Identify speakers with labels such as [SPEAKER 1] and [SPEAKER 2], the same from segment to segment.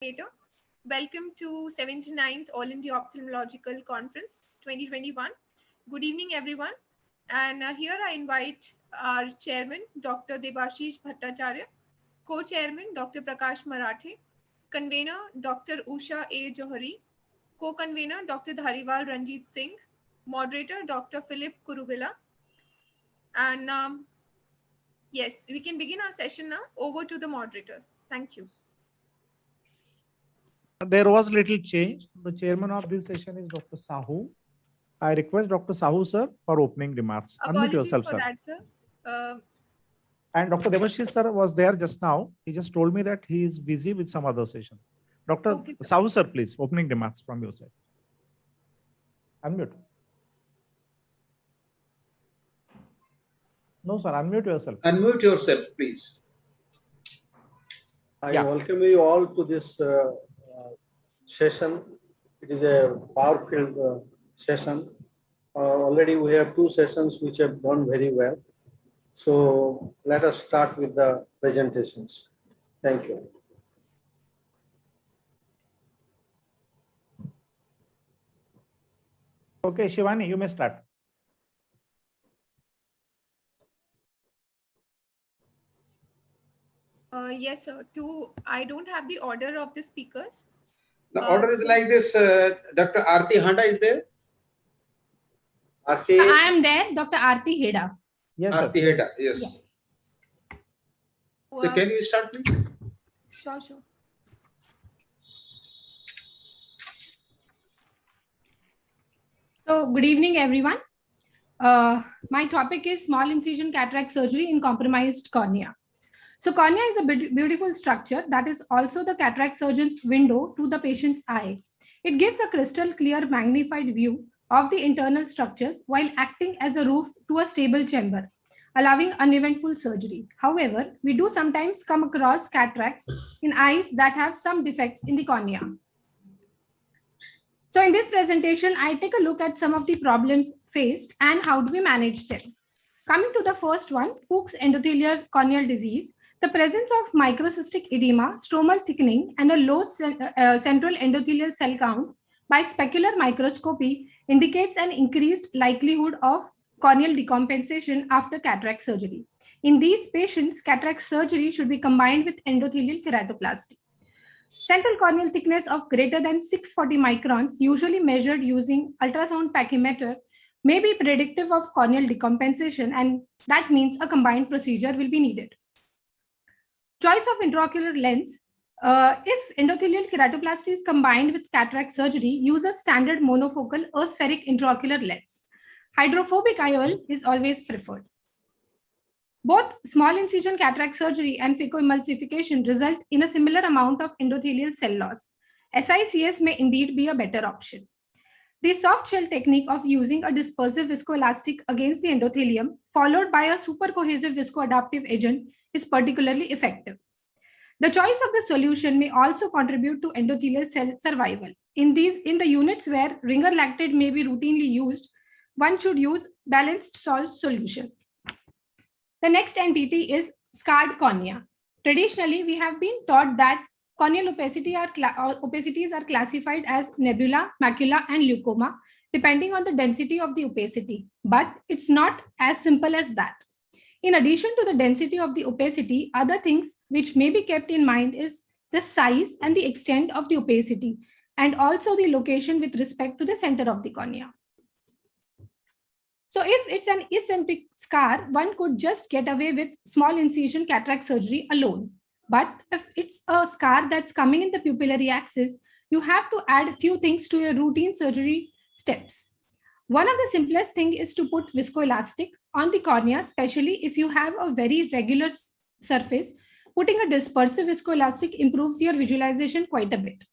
[SPEAKER 1] Welcome to 79th All India Ophthalmological Conference 2021. Good evening, everyone. And here I invite our chairman, Dr. Debashish Bhattacharya, co-chairman, Dr. Prakash Marathe, convener, Dr. Usha A. Johari, co-convener, Dr. Dhariwal Ranjit Singh, moderator, Dr. Philip Kuruvilla. And yes, we can begin our session now. Over to the moderator. Thank you.
[SPEAKER 2] There was little change. The chairman of this session is Dr. Sahu. I request Dr. Sahu, sir, for opening remarks.
[SPEAKER 1] Apologies
[SPEAKER 2] Unmute yourself,
[SPEAKER 1] for
[SPEAKER 2] sir.
[SPEAKER 1] that, sir.
[SPEAKER 2] And Dr. Debashish, sir, was there just now. He just told me that he is busy with some other session. Dr.
[SPEAKER 1] Okay, sir.
[SPEAKER 2] Sahu, sir, please, opening remarks from your side. Unmute. No, sir, unmute yourself.
[SPEAKER 3] Unmute yourself, please.
[SPEAKER 4] I welcome you all to this session. It is a power-filled session. Already we have two sessions which have done very well. So let us start with the presentations. Thank you.
[SPEAKER 2] Okay, Shivani, you may start.
[SPEAKER 1] Yes, sir. I don't have the order of the speakers.
[SPEAKER 3] The order is like this. Dr. Aarti Handa is there.
[SPEAKER 4] Aarti,
[SPEAKER 5] I am there, Dr. Aarti Heda.
[SPEAKER 2] Yes,
[SPEAKER 3] Aarti
[SPEAKER 2] sir.
[SPEAKER 3] Heda, yes. So can you start, please?
[SPEAKER 1] Sure, sure.
[SPEAKER 5] So, good evening, everyone. My topic is small incision cataract surgery in compromised cornea. So, cornea is a beautiful structure that is also the cataract surgeon's window to the patient's eye. It gives a crystal clear magnified view of the internal structures while acting as a roof to a stable chamber, allowing uneventful surgery. However, we do sometimes come across cataracts in eyes that have some defects in the cornea. So in this presentation, I take a look at some of the problems faced and how do we manage them. Coming to the first one, Fuchs endothelial corneal disease, the presence of microcystic edema, stromal thickening, and a low central endothelial cell count by specular microscopy indicates an increased likelihood of corneal decompensation after cataract surgery. In these patients, cataract surgery should be combined with endothelial keratoplasty. Central corneal thickness of greater than 640 microns, usually measured using ultrasound pachymeter, may be predictive of corneal decompensation, and that means a combined procedure will be needed. Choice of intraocular lens. If endothelial keratoplasty is combined with cataract surgery, use a standard monofocal or spheric intraocular lens. Hydrophobic IOL is always preferred. Both small incision cataract surgery and phacoemulsification result in a similar amount of endothelial cell loss. SICS may indeed be a better option. The soft shell technique of using a dispersive viscoelastic against the endothelium, followed by a supercohesive viscoadaptive agent, is particularly effective. The choice of the solution may also contribute to endothelial cell survival. In the units where ringer lactate may be routinely used, one should use balanced salt solution. The next entity is scarred cornea. Traditionally, we have been taught that corneal opacities are classified as nebula, macula, and leucoma, depending on the density of the opacity. But it's not as simple as that. In addition to the density of the opacity, other things which may be kept in mind is the size and the extent of the opacity, and also the location with respect to the center of the cornea. So if it's an eccentric scar, one could just get away with small incision cataract surgery alone. But if it's a scar that's coming in the pupillary axis, you have to add a few things to your routine surgery steps. One of the simplest thing is to put viscoelastic on the cornea, especially if you have a very regular surface. Putting a dispersive viscoelastic improves your visualization quite a bit.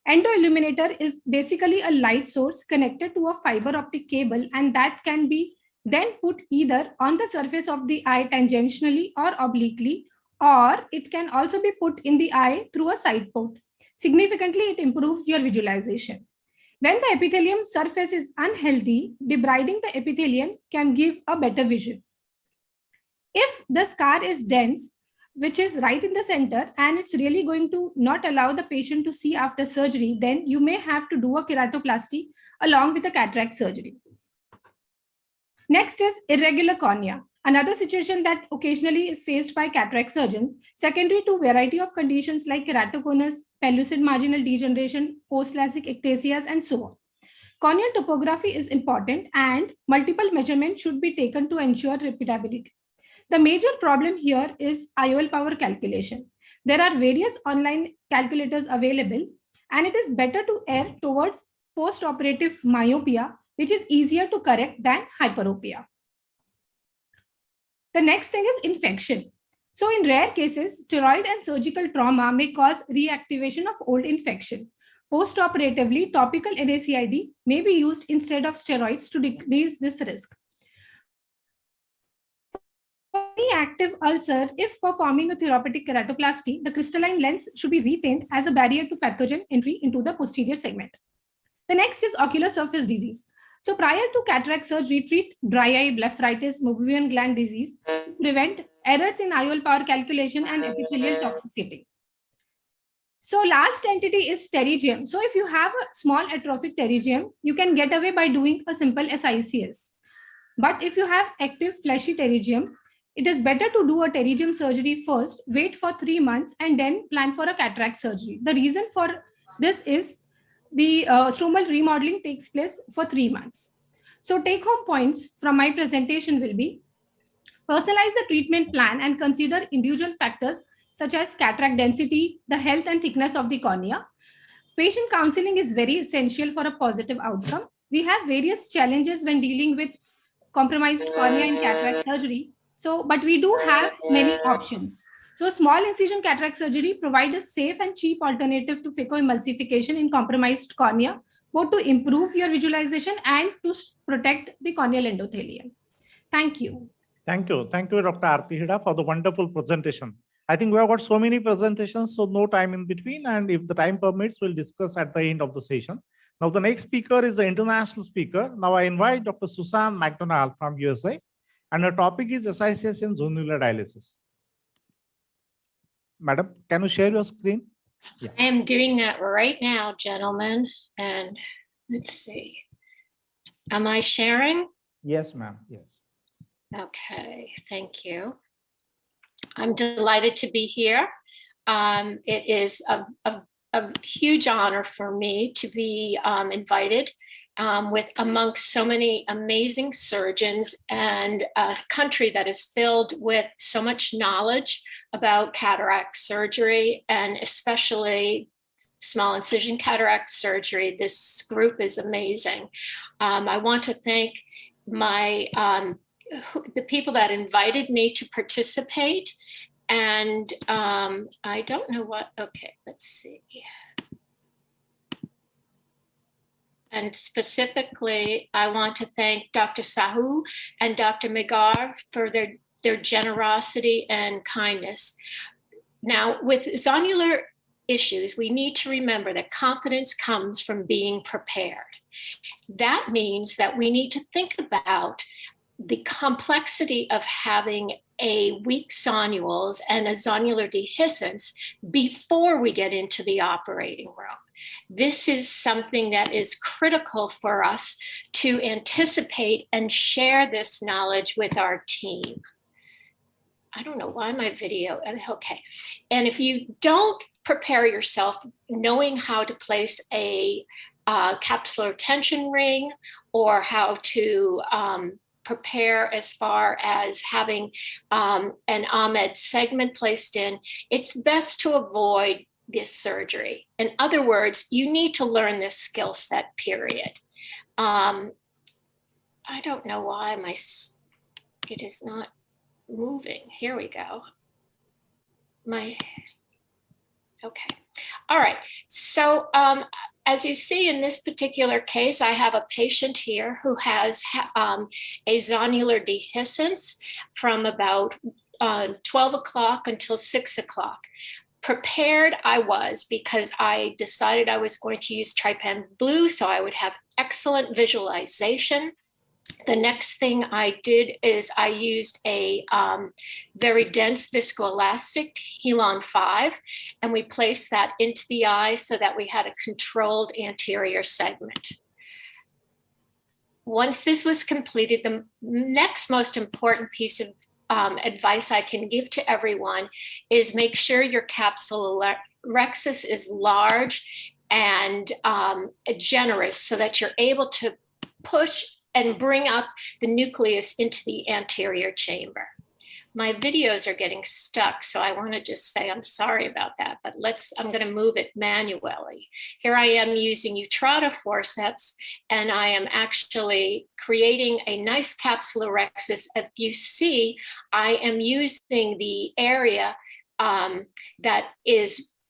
[SPEAKER 5] Endoilluminator is basically a light source connected to a fiber optic cable, and that can be then put either on the surface of the eye tangentially or obliquely, or it can also be put in the eye through a side port. Significantly, it improves your visualization. When the epithelium surface is unhealthy, debriding the epithelium can give a better vision. If the scar is dense, which is right in the center, and it's really going to not allow the patient to see after surgery, then you may have to do a keratoplasty along with a cataract surgery. Next is irregular cornea, another situation that occasionally is faced by cataract surgeons, secondary to variety of conditions like keratoconus, pellucid marginal degeneration, post-LASIK ectasias, and so on. Corneal topography is important and multiple measurements should be taken to ensure repeatability. The major problem here is IOL power calculation. There are various online calculators available, and it is better to err towards post-operative myopia, which is easier to correct than hyperopia. The next thing is infection. So in rare cases, steroid and surgical trauma may cause reactivation of old infection. Post-operatively, topical NaCID may be used instead of steroids to decrease this risk. For any active ulcer, if performing a therapeutic keratoplasty, the crystalline lens should be retained as a barrier to pathogen entry into the posterior segment. The next is ocular surface disease. So prior to cataract surgery, treat dry eye, blepharitis, Meibomian gland disease to prevent errors in IOL power calculation and epithelial toxicity. So last entity is pterygium. So if you have a small atrophic pterygium, you can get away by doing a simple SICS. But if you have active fleshy pterygium, it is better to do a pterygium surgery first, wait for 3 months, and then plan for a cataract surgery. The reason for this is the stromal remodeling takes place for 3 months. So take-home points from my presentation will be: personalize the treatment plan and consider individual factors such as cataract density, the health and thickness of the cornea. Patient counseling is very essential for a positive outcome. We have various challenges when dealing with compromised cornea in cataract surgery. But we do have many options. So small incision cataract surgery provides a safe and cheap alternative to phacoemulsification in compromised cornea, both to improve your visualization and to protect the corneal endothelium. Thank you.
[SPEAKER 2] Thank you. Thank you, Dr. Aarti Heda, for the wonderful presentation. I think we have got so many presentations, so no time in between. And if the time permits, we'll discuss at the end of the session. Now, the next speaker is the international speaker. Now, I invite Dr. Susan McDonald from USA, and her topic is SICS in zonular dialysis. Madam, can you share your screen?
[SPEAKER 6] Yeah. I am doing that right now, gentlemen. And let's see. Am I sharing?
[SPEAKER 2] Yes, ma'am. Yes.
[SPEAKER 6] Okay, thank you. I'm delighted to be here. It is a huge honor for me to be invited amongst so many amazing surgeons and a country that is filled with so much knowledge about cataract surgery, and especially small incision cataract surgery. This group is amazing. I want to thank the people that invited me to participate. And I don't know what, okay, let's see. And specifically, I want to thank Dr. Sahu and Dr. Megar for their generosity and kindness. Now, with zonular issues, we need to remember that confidence comes from being prepared. That means that we need to think about the complexity of having a weak zonules and a zonular dehiscence before we get into the operating room. This is something that is critical for us to anticipate and share this knowledge with our team. I don't know why my video, okay. And if you don't prepare yourself knowing how to place a capsular tension ring or how to prepare as far as having an Ahmed segment placed in, it's best to avoid this surgery. In other words, you need to learn this skill set, period. I don't know why it is not moving. Here we go. Okay. All right. So as you see in this particular case, I have a patient here who has a zonular dehiscence from about 12 o'clock until 6 o'clock. Prepared I was, because I decided I was going to use Trypan Blue so I would have excellent visualization. The next thing I did is I used a very dense viscoelastic Helon 5, and we placed that into the eye so that we had a controlled anterior segment. Once this was completed, the next most important piece of advice I can give to everyone is make sure your capsulorhexis is large and generous so that you're able to push and bring up the nucleus into the anterior chamber. My videos are getting stuck, so I want to just say I'm sorry about that, but I'm going to move it manually. Here I am using Utrata forceps, and I am actually creating a nice capsulorhexis. If you see, I am using the area that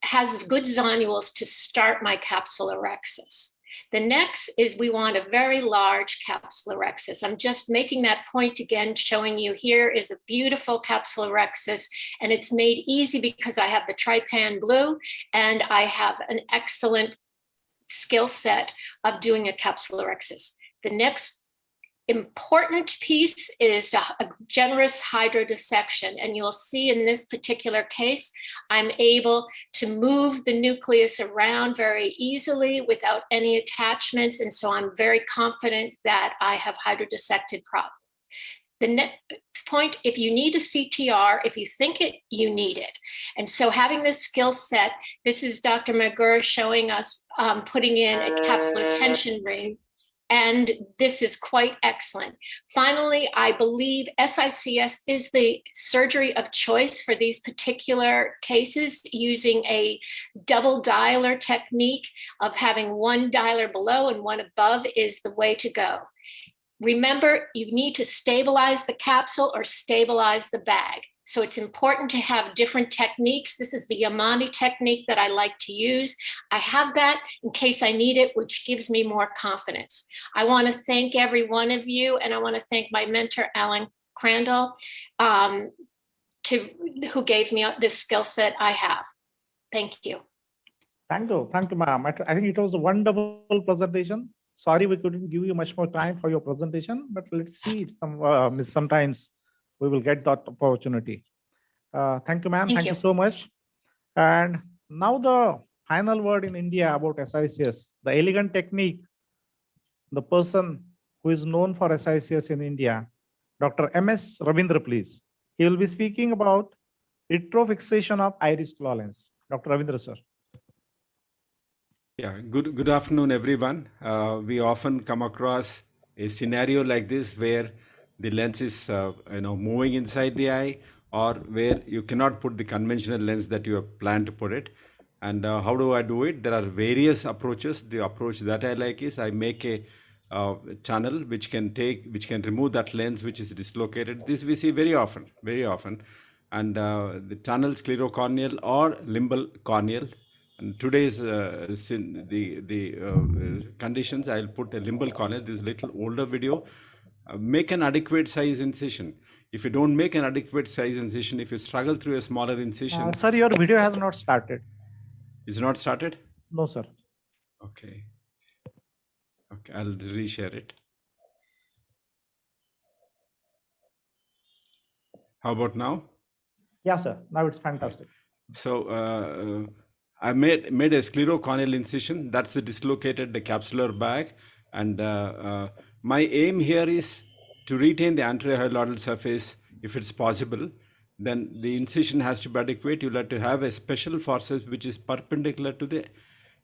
[SPEAKER 6] has good zonules to start my capsulorhexis. The next is we want a very large capsulorhexis. I'm just making that point again, showing you here is a beautiful capsulorhexis, and it's made easy because I have the Trypan Blue and I have an excellent skill set of doing a capsulorhexis. The next important piece is a generous hydrodissection. And you'll see in this particular case, I'm able to move the nucleus around very easily without any attachments. And so I'm very confident that I have hydrodissected properly. The next point, if you need a CTR, if you think it, you need it. And so having this skill set, this is Dr. McGurr showing us putting in a capsular tension ring. And this is quite excellent. Finally, I believe SICS is the surgery of choice for these particular cases, using a double dialer technique of having one dialer below and one above is the way to go. Remember, you need to stabilize the capsule or stabilize the bag. So it's important to have different techniques. This is the Yamane technique that I like to use. I have that in case I need it, which gives me more confidence. I want to thank every one of you, and I want to thank my mentor, Alan Crandall, who gave me this skill set I have. Thank you.
[SPEAKER 2] Thank you, ma'am. I think it was a wonderful presentation. Sorry, we couldn't give you much more time for your presentation, but let's see. Sometimes we will get that opportunity. Thank you, ma'am. Thank you so much. And now the final word in India about SICS, the elegant technique, the person who is known for SICS in India, Dr. M.S. Ravindra, please. He will be speaking about retrofixation of iris claw lens. Dr. Ravindra, sir.
[SPEAKER 7] Yeah, good afternoon, everyone. We often come across a scenario like this where the lens is moving inside the eye, or where you cannot put the conventional lens that you have planned to put it. And how do I do it? There are various approaches. The approach that I like is I make a channel which can remove that lens which is dislocated. This we see very often. And the channel sclerocorneal or limbal corneal. And today's conditions, I'll put a limbal corneal. This little older video. Make an adequate size incision. If you don't make an adequate size incision, if you struggle through a smaller incision.
[SPEAKER 2] Sir, your video has not started.
[SPEAKER 7] It's not started?
[SPEAKER 2] No, sir.
[SPEAKER 7] Okay, I'll reshare it. How about now?
[SPEAKER 2] Yeah, sir. Now it's fantastic.
[SPEAKER 7] So I made a sclerocorneal incision. That's the dislocated the capsular bag. And my aim here is to retain the anterior hyaloidal surface if it's possible. Then the incision has to be adequate. You'll have to have a special forceps which is perpendicular to the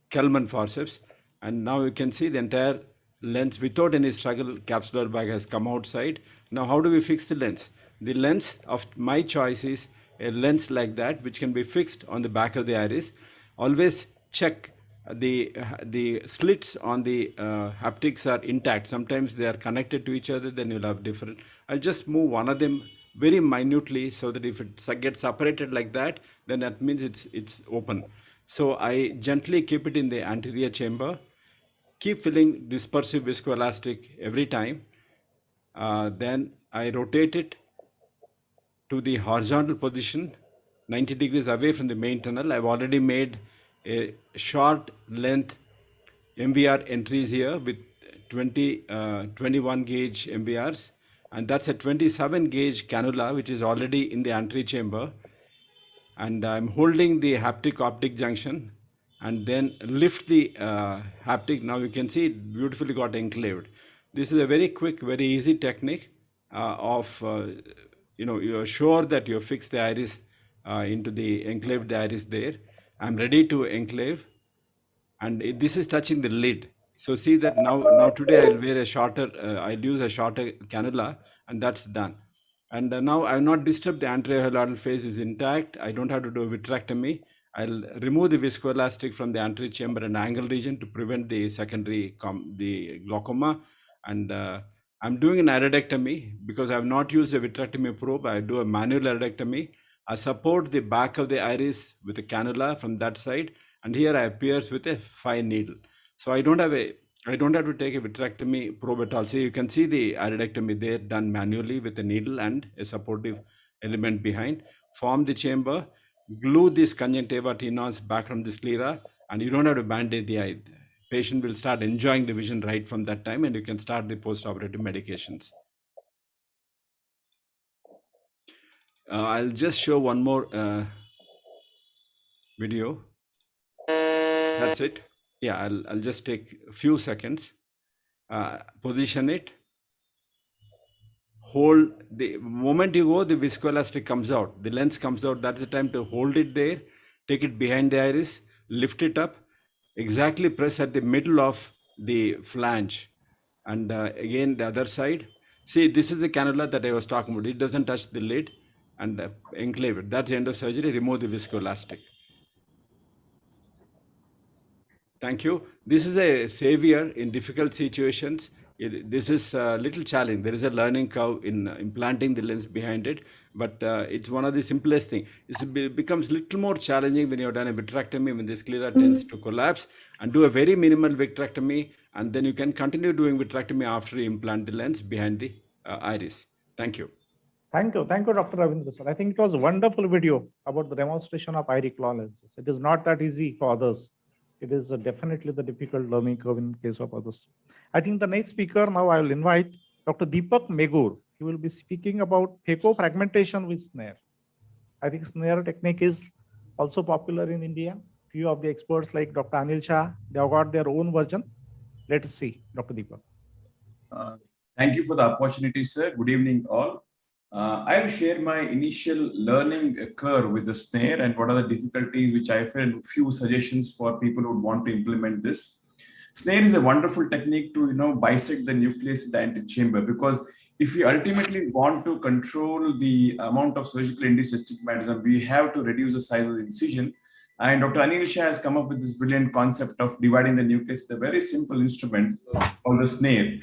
[SPEAKER 7] Kelman forceps. And now you can see the entire lens without any struggle, capsular bag has come outside. Now how do we fix the lens? The lens of my choice is a lens like that, which can be fixed on the back of the iris. Always check the slits on the haptics are intact. Sometimes they are connected to each other, then you'll have different. I'll just move one of them very minutely so that if it gets separated like that, then that means it's open. So I gently keep it in the anterior chamber, keep filling dispersive viscoelastic every time. Then I rotate it to the horizontal position, 90 degrees away from the main tunnel. I've already made a short length MVR entries here with 21 gauge MBRs, and that's a 27 gauge cannula, which is already in the anterior chamber. And I'm holding the haptic optic junction and then lift the haptic. Now you can see it beautifully got enclaved. This is a very quick, very easy technique you're sure that you fix the iris into the enclaved iris there. I'm ready to enclave, and this is touching the lid. So see that now today I'll wear a shorter, I'll use a shorter cannula, and that's done. And now I've not disturbed the anterior lateral face is intact. I don't have to do a vitrectomy. I'll remove the viscoelastic from the anterior chamber and angle region to prevent the secondary the glaucoma. And I'm doing an iridectomy because I have not used a vitrectomy probe. I do a manual iridectomy. I support the back of the iris with a cannula from that side, and here I pierce with a fine needle. So I don't have to take a vitrectomy probe at all. So you can see the iridectomy there done manually with a needle and a supportive element behind. Form the chamber, glue this conjunctiva tenons back from the sclera, and you don't have to band-aid the eye. Patient will start enjoying the vision right from that time, and you can start the post-operative medications. I'll just show one more video. That's it. Yeah, I'll just take a few seconds. Position it. Hold the moment you go, the viscoelastic comes out. The lens comes out. That's the time to hold it there. Take it behind the iris. Lift it up. Exactly press at the middle of the flange. And again, the other side. See, this is the cannula that I was talking about. It doesn't touch the lid, and enclave it. That's the end of surgery. Remove the viscoelastic. Thank you. This is a savior in difficult situations. This is a little challenge. There is a learning curve in implanting the lens behind it, but it's one of the simplest things. It becomes a little more challenging when you have done a vitrectomy, when the sclera tends to collapse, and do a very minimal vitrectomy, and then you can continue doing vitrectomy after you implant the lens behind the iris. Thank you.
[SPEAKER 2] Thank you, Dr. Ravindra sir. I think it was a wonderful video about the demonstration of iris claw lenses. It is not that easy for others. It is definitely the difficult learning curve in case of others. I think the next speaker now I will invite Dr. Deepak Megur. He will be speaking about phaco-fragmentation with snare. I think snare technique is also popular in India. Few of the experts like Dr. Anil Shah, they have got their own version. Let us see, Dr. Deepak.
[SPEAKER 8] Thank you for the opportunity, sir. Good evening, all. I'll share my initial learning curve with the snare and what are the difficulties which I felt, a few suggestions for people who want to implement this. Snare is a wonderful technique to bisect the nucleus in the antechamber, because if we ultimately want to control the amount of surgical induced astigmatism, we have to reduce the size of the incision. And Dr. Anil Shah has come up with this brilliant concept of dividing the nucleus with a very simple instrument called the snare.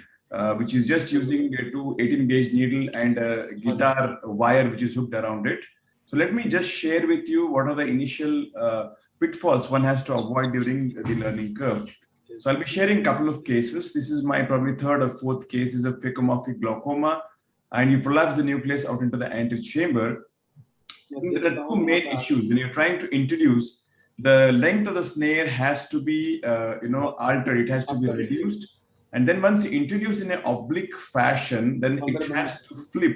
[SPEAKER 8] Which is just using a 18 gauge needle and a guitar wire which is hooked around it. So let me just share with you what are the initial pitfalls one has to avoid during the learning curve. So I'll be sharing a couple of cases. This is my probably third or fourth case. This is a phacomorphic glaucoma, and you prolapse the nucleus out into the anterior chamber. There are two main issues. When you're trying to introduce, the length of the snare has to be altered. It has to be reduced. And then once you introduce in an oblique fashion, then it has to flip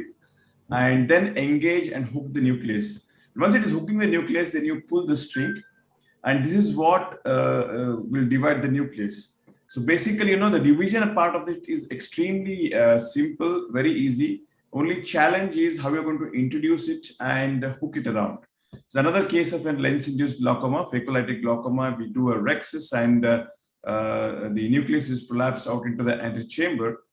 [SPEAKER 8] and then engage and hook the nucleus. Once it is hooking the nucleus, then you pull the string, and this is what will divide the nucleus. So basically, the division part of it is extremely simple, very easy. Only challenge is how you're going to introduce it and hook it around. So another case of a lens-induced glaucoma, phacolytic glaucoma, we do a rhexis, and the nucleus is prolapsed out into the anterior chamber.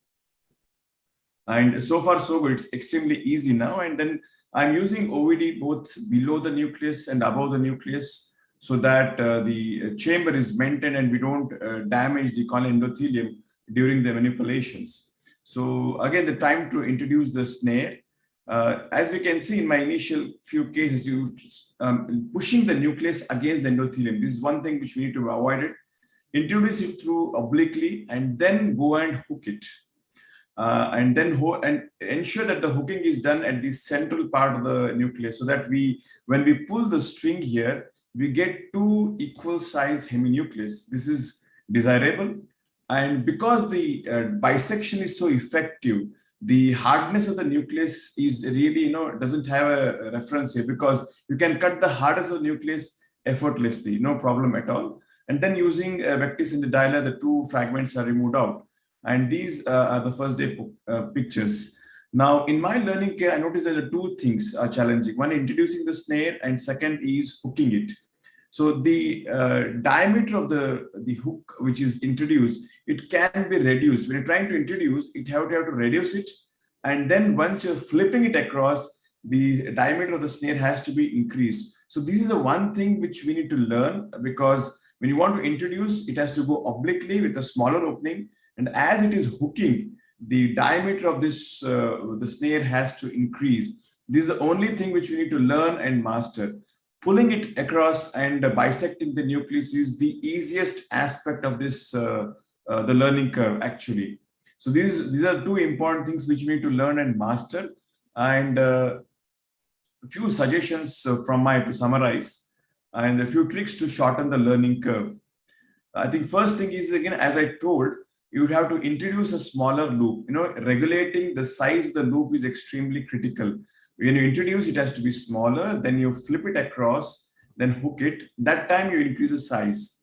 [SPEAKER 8] And so far so good, it's extremely easy now. And then I'm using OVD both below the nucleus and above the nucleus, so that the chamber is maintained and we don't damage the corneal endothelium during the manipulations. So again, the time to introduce the snare, as we can see in my initial few cases, you pushing the nucleus against the endothelium. This is one thing which we need to avoid it. Introduce it through obliquely and then go and hook it. And then ensure that the hooking is done at the central part of the nucleus, so that when we pull the string here, we get two equal sized heminucleus. This is desirable. And because the bisection is so effective, the hardness of the nucleus is really, doesn't have a reference here, because you can cut the hardness of the nucleus effortlessly, no problem at all. And then using Vectis in the dialer, the two fragments are removed out. And these are the first day pictures. Now, in my learning care, I noticed that the two things are challenging. One, introducing the snare, and second is hooking it. So the diameter of the hook which is introduced, it can be reduced. When you're trying to introduce, you have to reduce it. And then once you're flipping it across, the diameter of the snare has to be increased. So this is the one thing which we need to learn, because when you want to introduce, it has to go obliquely with a smaller opening. And as it is hooking, the diameter of this, the snare has to increase. This is the only thing which we need to learn and master. Pulling it across and bisecting the nucleus is the easiest aspect of this, the learning curve actually. So these are two important things which we need to learn and master. And a few suggestions to summarize, and a few tricks to shorten the learning curve. I think first thing is, again, as I told, you would have to introduce a smaller loop. Regulating the size of the loop is extremely critical. When you introduce, it has to be smaller, then you flip it across, then hook it. That time you increase the size.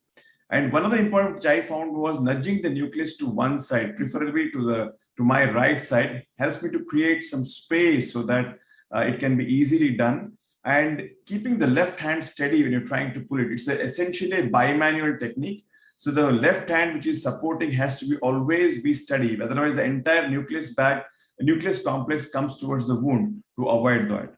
[SPEAKER 8] And one of the important which I found was nudging the nucleus to one side, preferably to my right side, helps me to create some space so that it can be easily done. And keeping the left hand steady when you're trying to pull it. It's essentially a bimanual technique. So the left hand which is supporting has to always be steady. Otherwise, the entire nucleus complex comes towards the wound to avoid that.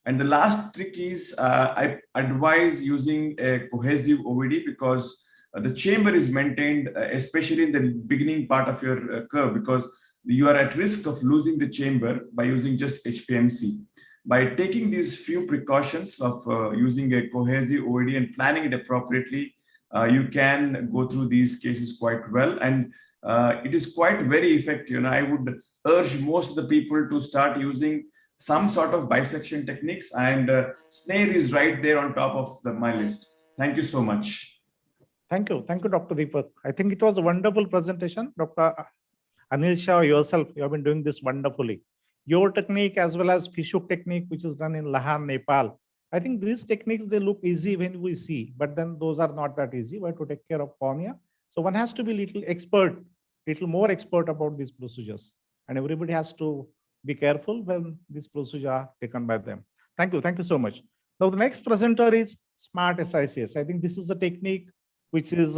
[SPEAKER 8] And the last trick is I advise using a cohesive OVD, because the chamber is maintained, especially in the beginning part of your curve, because you are at risk of losing the chamber by using just HPMC. By taking these few precautions of using a cohesive OVD and planning it appropriately, you can go through these cases quite well. And it is quite very effective. I would urge most of the people to start using some sort of bisection techniques, and snare is right there on top of my list. Thank you so much.
[SPEAKER 2] Thank you, Dr. Deepak. I think it was a wonderful presentation. Dr. Anil Shah, yourself, you have been doing this wonderfully. Your technique as well as Fishhook technique, which is done in Lahan, Nepal. I think these techniques, they look easy when we see, but then those are not that easy. We have to take care of cornea. So one has to be little more expert about these procedures. And everybody has to be careful when these procedures are taken by them. Thank you so much. Now the next presenter is Smart SICS. I think this is a technique which is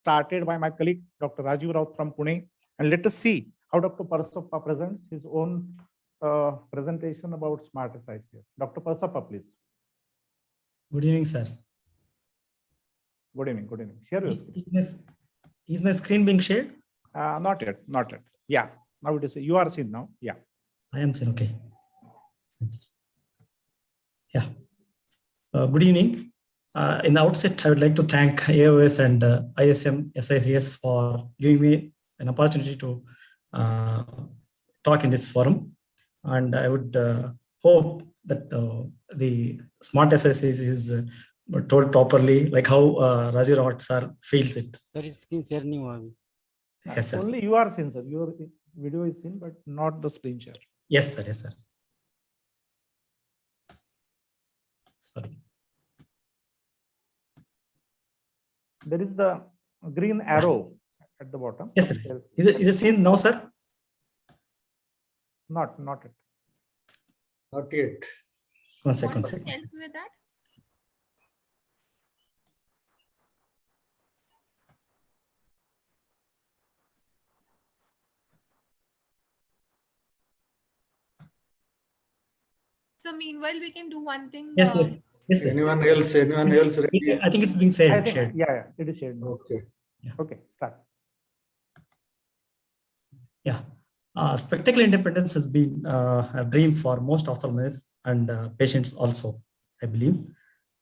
[SPEAKER 2] started by my colleague, Dr. Rajiv Raut from Pune. And let us see how Dr. Parsappa presents his own presentation about Smart SICS. Dr. Parsappa, please.
[SPEAKER 9] Good evening, sir.
[SPEAKER 2] Good evening. Share your screen.
[SPEAKER 9] Is my screen being shared?
[SPEAKER 2] Not yet. Yeah, now it is. You are seen now. Yeah.
[SPEAKER 9] I am seen. Okay. Yeah. Good evening. In the outset, I would like to thank AOS and ISM SICS for giving me an opportunity to talk in this forum. And I would hope that the Smart SICS is told properly, like how Rajiv Raut sir feels it. Yes, sir.
[SPEAKER 2] Only you are seen, sir. Your video is seen, but not the screen share.
[SPEAKER 9] Yes, sir. Yes, sir. Sorry.
[SPEAKER 2] There is the green arrow at the bottom.
[SPEAKER 9] Yes, sir. Is it seen now, sir?
[SPEAKER 2] Not yet.
[SPEAKER 4] Not yet.
[SPEAKER 9] One second.
[SPEAKER 1] Help me with that. So meanwhile, we can do one thing.
[SPEAKER 9] Yes, sir.
[SPEAKER 4] Anyone else ready?
[SPEAKER 9] I think it's being shared.
[SPEAKER 2] Yeah, it is shared.
[SPEAKER 4] Okay.
[SPEAKER 9] Yeah.
[SPEAKER 2] Okay, start.
[SPEAKER 9] Yeah. Spectacle independence has been a dream for most ophthalmologists and patients also, I believe.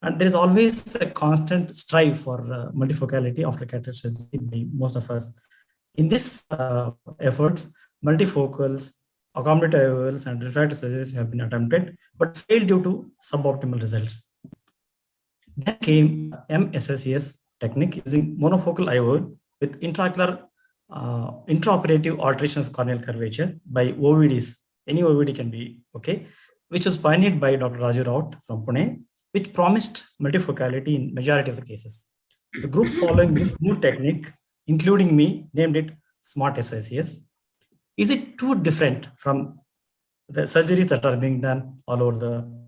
[SPEAKER 9] And there is always a constant strive for multifocality after cataract surgery by most of us. In this efforts, multifocals, accommodative IOLs and refractive surgeries have been attempted, but failed due to suboptimal results. Then came MSICS technique using monofocal IOL with intraocular intraoperative alteration of corneal curvature by OVDs. Any OVD can be okay, which was pioneered by Dr. Raju Raut from Pune, which promised multifocality in majority of the cases. The group following this new technique, including me, named it Smart SICS. Is it too different from the surgeries that are being done all over the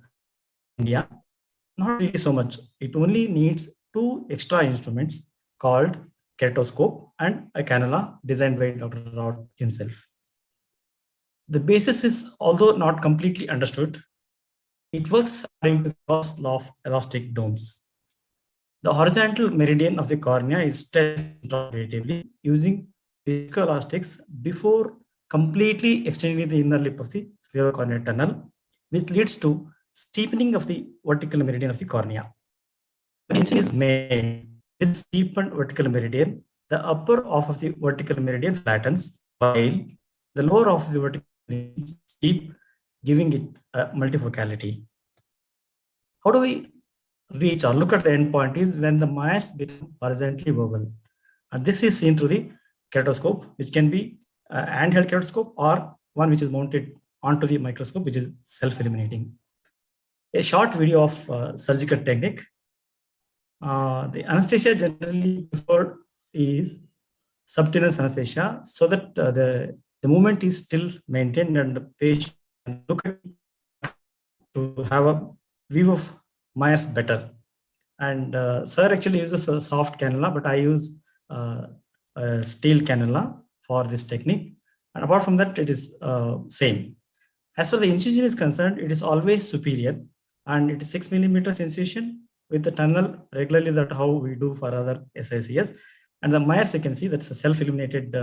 [SPEAKER 9] India? Not really so much. It only needs two extra instruments called keratoscope and a cannula designed by Dr. Raut himself. The basis is, although not completely understood, it works according to the Gauss law of elastic domes. The horizontal meridian of the cornea is stretched intraoperatively using viscoelastics before completely extending the inner lip of the sclerocorneal tunnel, which leads to steepening of the vertical meridian of the cornea. When incision is made, this steepened vertical meridian, the upper half of the vertical meridian flattens, while the lower half of the vertical meridian is steep, giving it a multifocality. How do we reach or look at the endpoint is when the Myers become horizontally oval. And this is seen through the keratoscope, which can be a handheld keratoscope or one which is mounted onto the microscope, which is self-illuminating. A short video of surgical technique. The anesthesia generally preferred is subtenuous anesthesia so that the movement is still maintained and the patient can look at to have a view of Myers better. And sir actually uses a soft cannula, but I use a steel cannula for this technique. And apart from that, it is same. As far as the incision is concerned, it is always superior, and it is 6 millimeters incision with the tunnel regularly, that how we do for other SICS. And the Myers, you can see that's a self-illuminated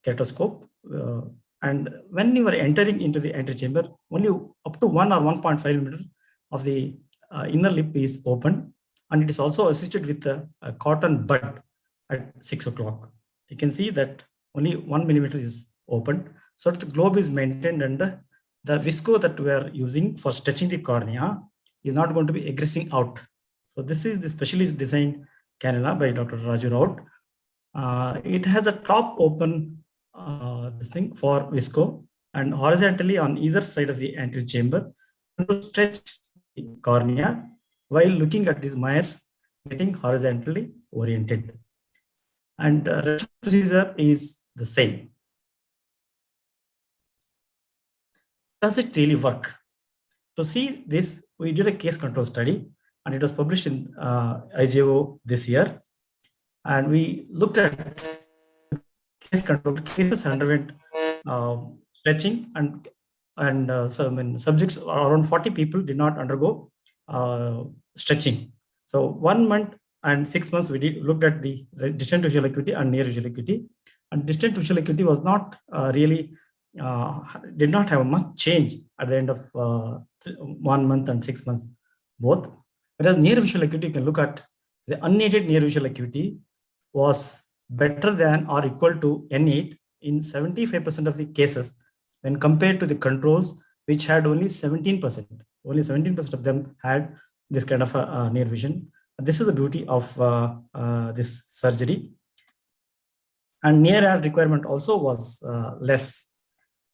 [SPEAKER 9] keratoscope. And when you are entering into the antechamber, only up to 1 or 1.5 millimeter of the inner lip is open, and it is also assisted with a cotton bud at 6 o'clock. You can see that only 1 millimeter is open, so that the globe is maintained, and the visco that we are using for stretching the cornea is not going to be egressing out. So this is the specially designed cannula by Dr. Raju Raut. It has a top open this thing for visco, and horizontally on either side of the anterior chamber to stretch the cornea while looking at these Myers getting horizontally oriented. And the rest of the procedure is the same. Does it really work? To see this, we did a case control study, and it was published in IJO this year. And we looked at case control cases underwent stretching, and subjects around 40 people did not undergo stretching. So 1 month and 6 months we looked at the distant visual acuity and near visual acuity, and distant visual acuity was not really did not have much change at the end of 1 month and 6 months both. Whereas near visual acuity, you can look at the unaided near visual acuity was better than or equal to N8 in 75% of the cases when compared to the controls, which had only 17%. Only 17% of them had this kind of near vision. This is the beauty of this surgery. And near eye requirement also was less.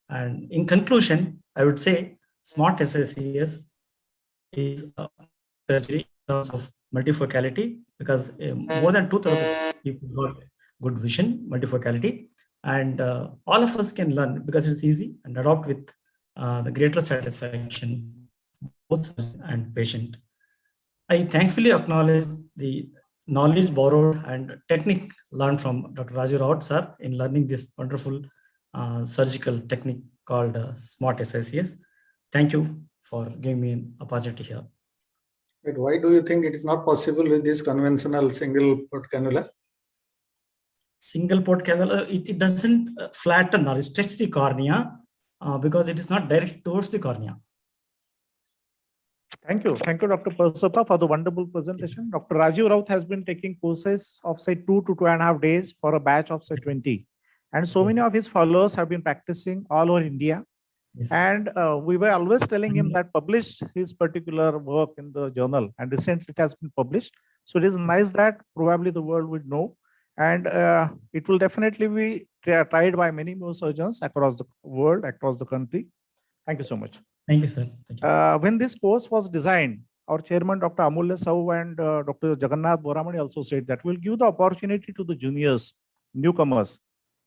[SPEAKER 9] And in conclusion, I would say Smart SICS is a surgery in terms of multifocality, because more than 2,000 people got good vision, multifocality, and all of us can learn because it's easy and adopt with the greater satisfaction, both surgeon and patient. I thankfully acknowledge the knowledge borrowed and technique learned from Dr. Raju Raut sir in learning this wonderful surgical technique called Smart SICS. Thank you for giving me an opportunity here.
[SPEAKER 4] But why do you think it is not possible with this conventional single port cannula?
[SPEAKER 9] Single port cannula, it doesn't flatten or stretch the cornea because it is not directed towards the cornea.
[SPEAKER 2] Thank you, Dr. Persappa, for the wonderful presentation. Dr. Raju Raut has been taking courses of say 2 to 2.5 days for a batch of say 20. And so many of his followers have been practicing all over India.
[SPEAKER 9] Yes.
[SPEAKER 2] And we were always telling him that publish his particular work in the journal, and recently it has been published. So it is nice that probably the world would know. And it will definitely be tried by many more surgeons across the world, across the country. Thank you so much.
[SPEAKER 9] Thank you, sir. Thank you.
[SPEAKER 2] When this course was designed, our chairman, Dr. Amulya Sahu and Dr. Jagannath Boramani also said that we'll give the opportunity to the juniors, newcomers.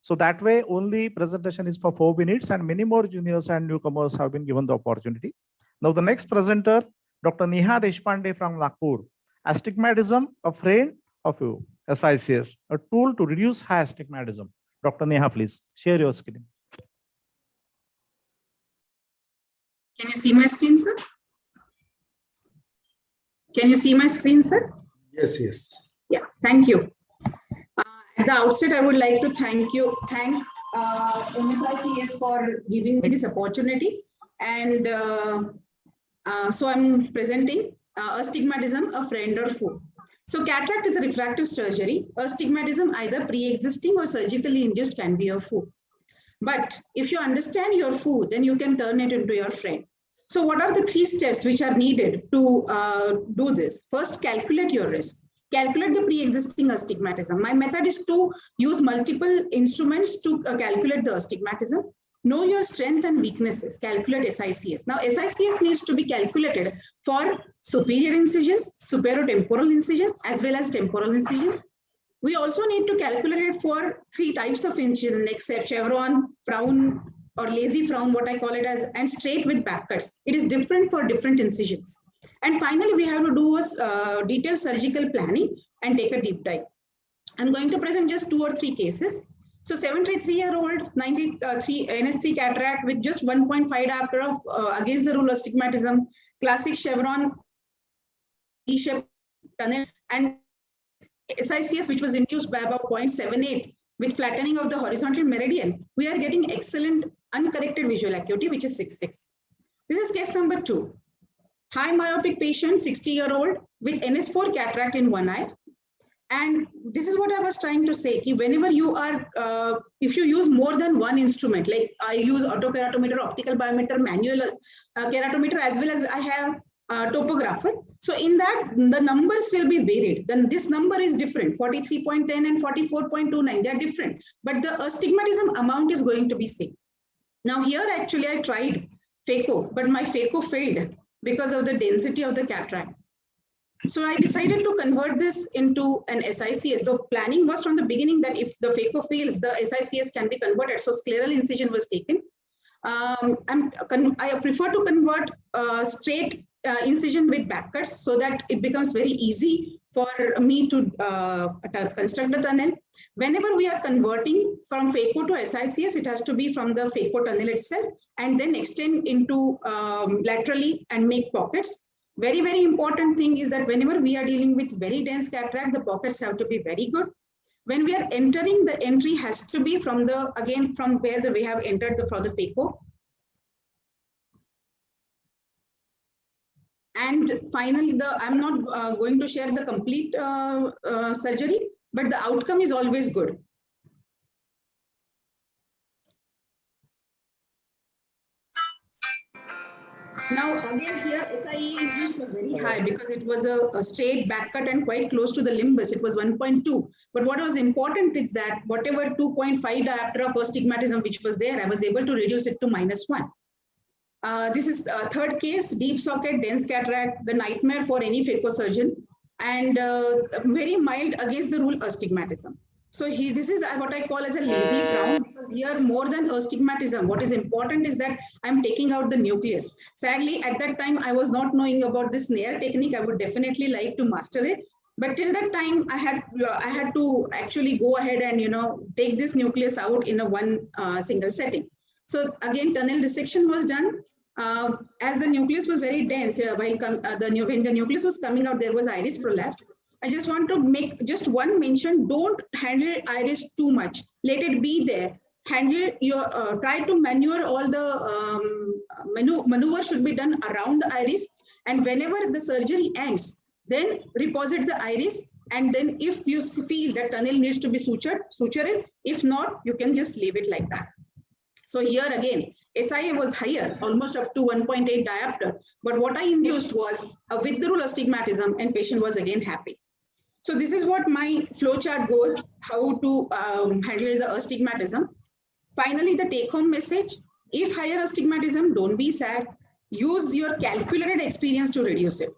[SPEAKER 2] So that way only presentation is for 4 minutes and many more juniors and newcomers have been given the opportunity. Now the next presenter, Dr. Neha Deshpande from Nagpur. Astigmatism, a friend of you, SICS, a tool to reduce high astigmatism. Dr. Neha, please share your screen.
[SPEAKER 10] Can you see my screen, sir? Can you see my screen, sir?
[SPEAKER 4] Yes, yes.
[SPEAKER 10] Yeah, thank you. At the outset, I would like to thank MSICS for giving me this opportunity. And so I'm presenting astigmatism, a friend or foe. So cataract is a refractive surgery. Astigmatism, either pre-existing or surgically induced, can be a foe. But if you understand your foe, then you can turn it into your friend. So what are the 3 steps which are needed to do this? First, calculate your risk. Calculate the pre-existing astigmatism. My method is to use multiple instruments to calculate the astigmatism. Know your strength and weaknesses. Calculate SICS. Now, SICS needs to be calculated for superior incision, superotemporal incision, as well as temporal incision. We also need to calculate it for 3 types of incision, like chevron, frown, or lazy frown, what I call it as, and straight with back cuts. It is different for different incisions. And finally, we have to do a detailed surgical planning and take a deep dive. I'm going to present just 2 or 3 cases. So 73-year-old, 93 NS3 cataract with just 1.5 diopter of against the rule astigmatism, classic chevron, E-shaped tunnel, and SICS, which was induced by about 0.78 with flattening of the horizontal meridian. We are getting excellent uncorrected visual acuity, which is 6.6. This is case number 2. High myopic patient, 60-year-old with NS4 cataract in one eye. And this is what I was trying to say. Whenever you are, if you use more than one instrument, like I use autokeratometer, optical biometer, manual keratometer, as well as I have topographer. So in that, the numbers will be varied. Then this number is different, 43.10 and 44.29, they are different. But the astigmatism amount is going to be same. Now here, actually, I tried phaco, but my phaco failed because of the density of the cataract. So I decided to convert this into an SICS. The planning was from the beginning that if the phaco fails, the SICS can be converted. So scleral incision was taken. I prefer to convert straight incision with back cuts so that it becomes very easy for me to construct the tunnel. Whenever we are converting from phaco to SICS, it has to be from the phaco tunnel itself and then extend into laterally and make pockets. Very, very important thing is that whenever we are dealing with very dense cataract, the pockets have to be very good. When we are entering, the entry has to be from the, again, from where we have entered for the phaco. And finally, I'm not going to share the complete surgery, but the outcome is always good. Now, again, here SIE induced was very high because it was a straight back cut and quite close to the limbus. It was 1.2. But what was important is that whatever 2.5 diopter of astigmatism which was there, I was able to reduce it to -1. This is third case, deep socket, dense cataract, the nightmare for any phaco surgeon, and very mild against the rule astigmatism. So this is what I call as a lazy frown, because here more than astigmatism, what is important is that I'm taking out the nucleus. Sadly, at that time, I was not knowing about this Nair technique. I would definitely like to master it. But till that time, I had to actually go ahead and, take this nucleus out in a one single setting. So again, tunnel dissection was done. As the nucleus was very dense, when the nucleus was coming out, there was iris prolapse. I just want to make just one mention. Don't handle iris too much. Let it be there. Handle your, try to maneuver all the maneuver should be done around the iris. And whenever the surgery ends, then reposit the iris. And then if you feel that tunnel needs to be sutured, suture it. If not, you can just leave it like that. So here again, SIA was higher, almost up to 1.8 diopter. But what I induced was a with the rule astigmatism, and patient was again happy. So this is what my flowchart goes, how to handle the astigmatism. Finally, the take-home message: if higher astigmatism, don't be sad. Use your calculated experience to reduce it.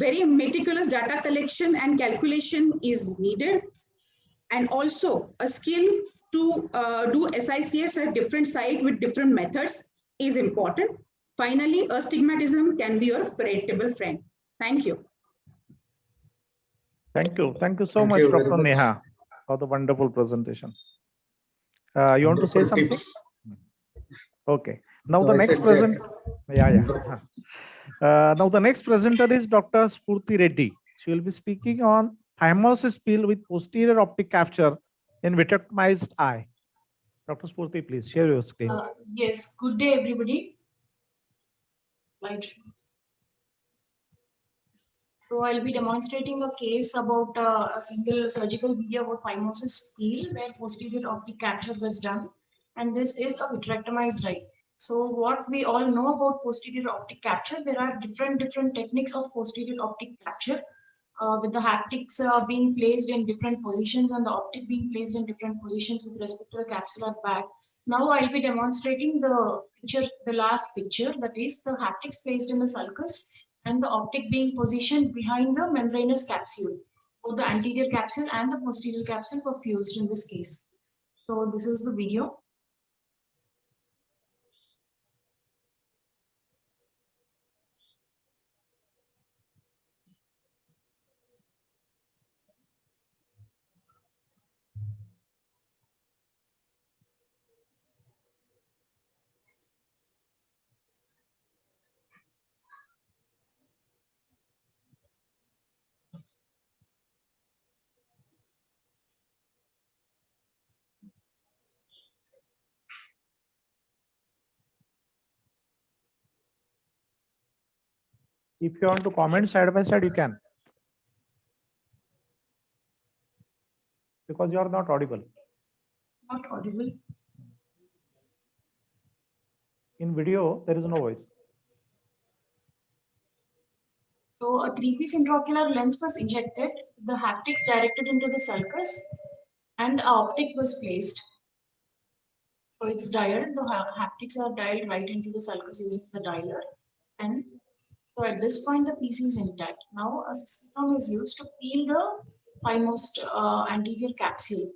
[SPEAKER 10] Very meticulous data collection and calculation is needed, and also a skill to do SICS at different sites with different methods is important. Finally, astigmatism can be your veritable friend. Thank you.
[SPEAKER 2] Thank you. Thank you so
[SPEAKER 3] Thank
[SPEAKER 2] much,
[SPEAKER 3] you very
[SPEAKER 2] Dr.
[SPEAKER 3] much.
[SPEAKER 2] Neha, for the wonderful presentation. You want to say
[SPEAKER 3] Wonderful
[SPEAKER 2] something?
[SPEAKER 3] tips.
[SPEAKER 2] Okay. Now
[SPEAKER 3] No,
[SPEAKER 2] the
[SPEAKER 3] I
[SPEAKER 2] next
[SPEAKER 3] said
[SPEAKER 2] present.
[SPEAKER 3] that.
[SPEAKER 2] Yeah. Now the next presenter is Dr. Spurti Reddy. She will be speaking on phimosis peel with posterior optic capture in vitrectomized eye. Dr. Spurti, please share your screen.
[SPEAKER 11] Yes, good day, everybody. Slide show. So I'll be demonstrating a case about a single surgical video about phimosis peel where posterior optic capture was done. And this is a vitrectomized eye. So what we all know about posterior optic capture, there are different techniques of posterior optic capture with the haptics being placed in different positions and the optic being placed in different positions with respect to the capsular bag. Now I'll be demonstrating the picture, the last picture, that is the haptics placed in the sulcus and the optic being positioned behind the membranous capsule. Both the anterior capsule and the posterior capsule were fused in this case. So this is the video.
[SPEAKER 2] If you want to comment side by side, you can. Because you are not audible.
[SPEAKER 11] Not audible.
[SPEAKER 2] In video, there is no voice.
[SPEAKER 11] So a 3-piece intraocular lens was injected, the haptics directed into the sulcus, and an optic was placed. So it's dialed, the haptics are dialed right into the sulcus using the dialer. And so at this point, the PC is intact. Now a system is used to peel the phimost anterior capsule.